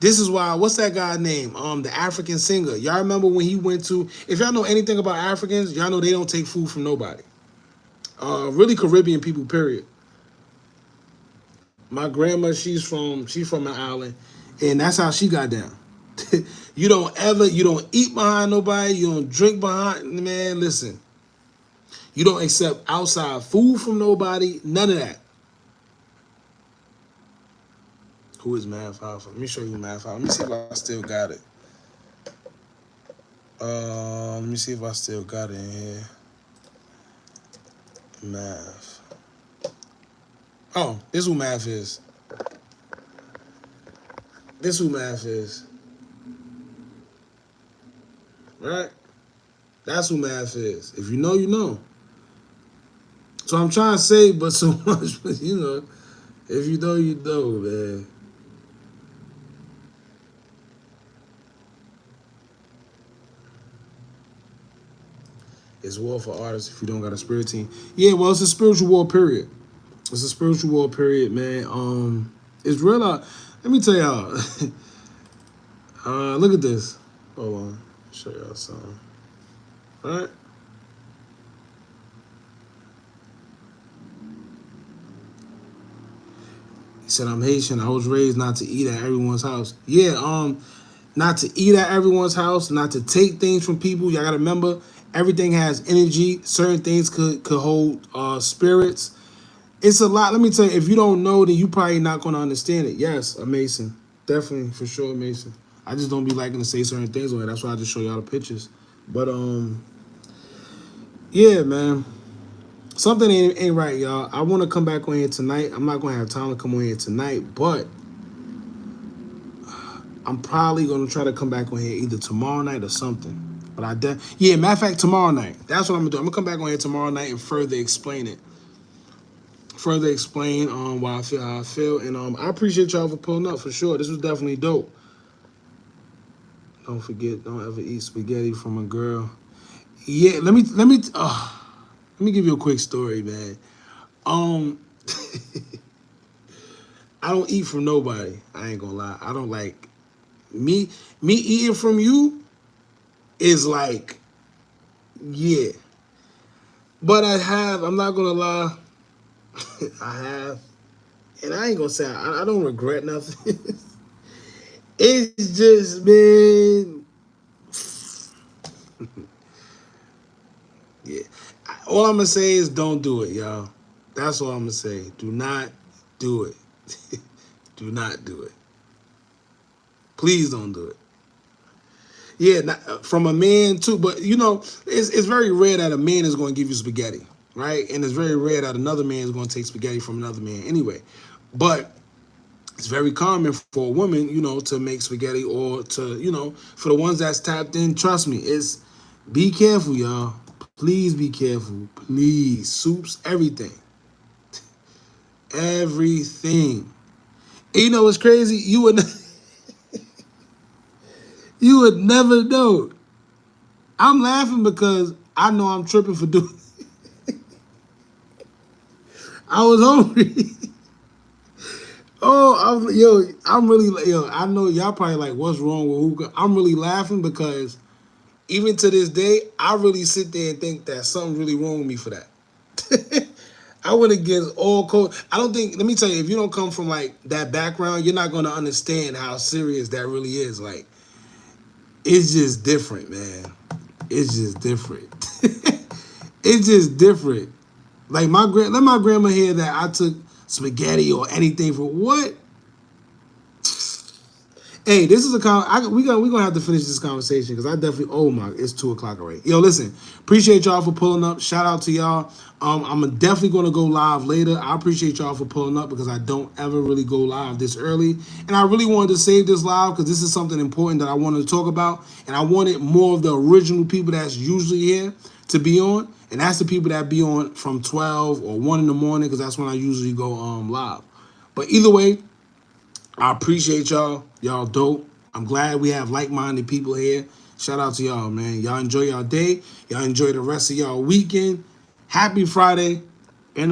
This is why. What's that guy's name? The African singer. Y'all remember when he went to? If y'all know anything about Africans, y'all know they don't take food from nobody. Really Caribbean people. Period. My grandma, she's from an island, and that's how she got down. You don't eat behind nobody, you don't drink behind, man, listen. You don't accept outside food from nobody, none of that. Who is Math Alpha? Let me show you Math Alpha. Let me see if I still got it. Let me see if I still got it in here. Math. Oh, this is who Math is. This is who Math is. Right? That's who Math is. If you know, you know. So I'm trying to say, but so much, but you know, if you know, you know, man. It's war for artists if you don't got a spirit team. Yeah, well, it's a spiritual war, period. It's a spiritual war, period, man. It's real. Let me tell y'all. Look at this. Hold on. Show y'all something. All right. He said, "I'm Haitian. I was raised not to eat at everyone's house." Yeah. Not to eat at everyone's house. Not to take things from people. Y'all gotta remember, everything has energy. Certain things could hold spirits. It's a lot. Let me tell you, if you don't know, then you probably not going to understand it. Yes, a Mason. Definitely, for sure, Mason. I just don't be liking to say certain things on it. That's why I just show y'all the pictures. But, yeah, man. Something ain't right, y'all. I want to come back on here tonight. I'm not going to have time to come on here tonight, but I'm probably going to try to come back on here either tomorrow night or something. But yeah, matter of fact, tomorrow night. That's what I'm going to do. I'm going to come back on here tomorrow night and further explain it. Further explain why I feel how I feel, and I appreciate y'all for pulling up for sure. This was definitely dope. Don't forget, don't ever eat spaghetti from a girl. Yeah, let me give you a quick story, man. I don't eat from nobody. I ain't gonna lie. I don't like me eating from you is like, yeah. But I'm not gonna lie. I have, and I ain't gonna say I don't regret nothing. It's just been, yeah. All I'm gonna say is don't do it, y'all. That's all I'm gonna say. Do not do it. Do not do it. Please don't do it. Yeah, from a man too, but you know, it's very rare that a man is going to give you spaghetti, right? And it's very rare that another man is going to take spaghetti from another man anyway. But it's very common for a woman, you know, to make spaghetti, or to, you know, for the ones that's tapped in, trust me, be careful, y'all. Please be careful. Please. Soups, everything. Everything. And you know what's crazy? You would never know. I'm laughing because I know I'm tripping for doing it. I was hungry. I'm really, I know y'all probably like, what's wrong with hookah? I'm really laughing because even to this day, I really sit there and think that something's really wrong with me for that. I went against all code. I don't think, let me tell you, if you don't come from like that background, you're not going to understand how serious that really is. Like, it's just different, man. It's just different. It's just different. Like let my grandma hear that I took spaghetti or anything for what? Hey, this is we gonna have to finish this conversation because I definitely it's 2:00 already. Yo, listen, appreciate y'all for pulling up. Shout out to y'all. I'm definitely gonna go live later. I appreciate y'all for pulling up because I don't ever really go live this early, and I really wanted to save this live because this is something important that I wanted to talk about, and I wanted more of the original people that's usually here to be on, and that's the people that be on from 12 or 1 in the morning because that's when I usually go live. But either way, I appreciate y'all. Y'all dope. I'm glad we have like-minded people here. Shout out to y'all, man. Y'all enjoy y'all day. Y'all enjoy the rest of y'all weekend. Happy Friday. And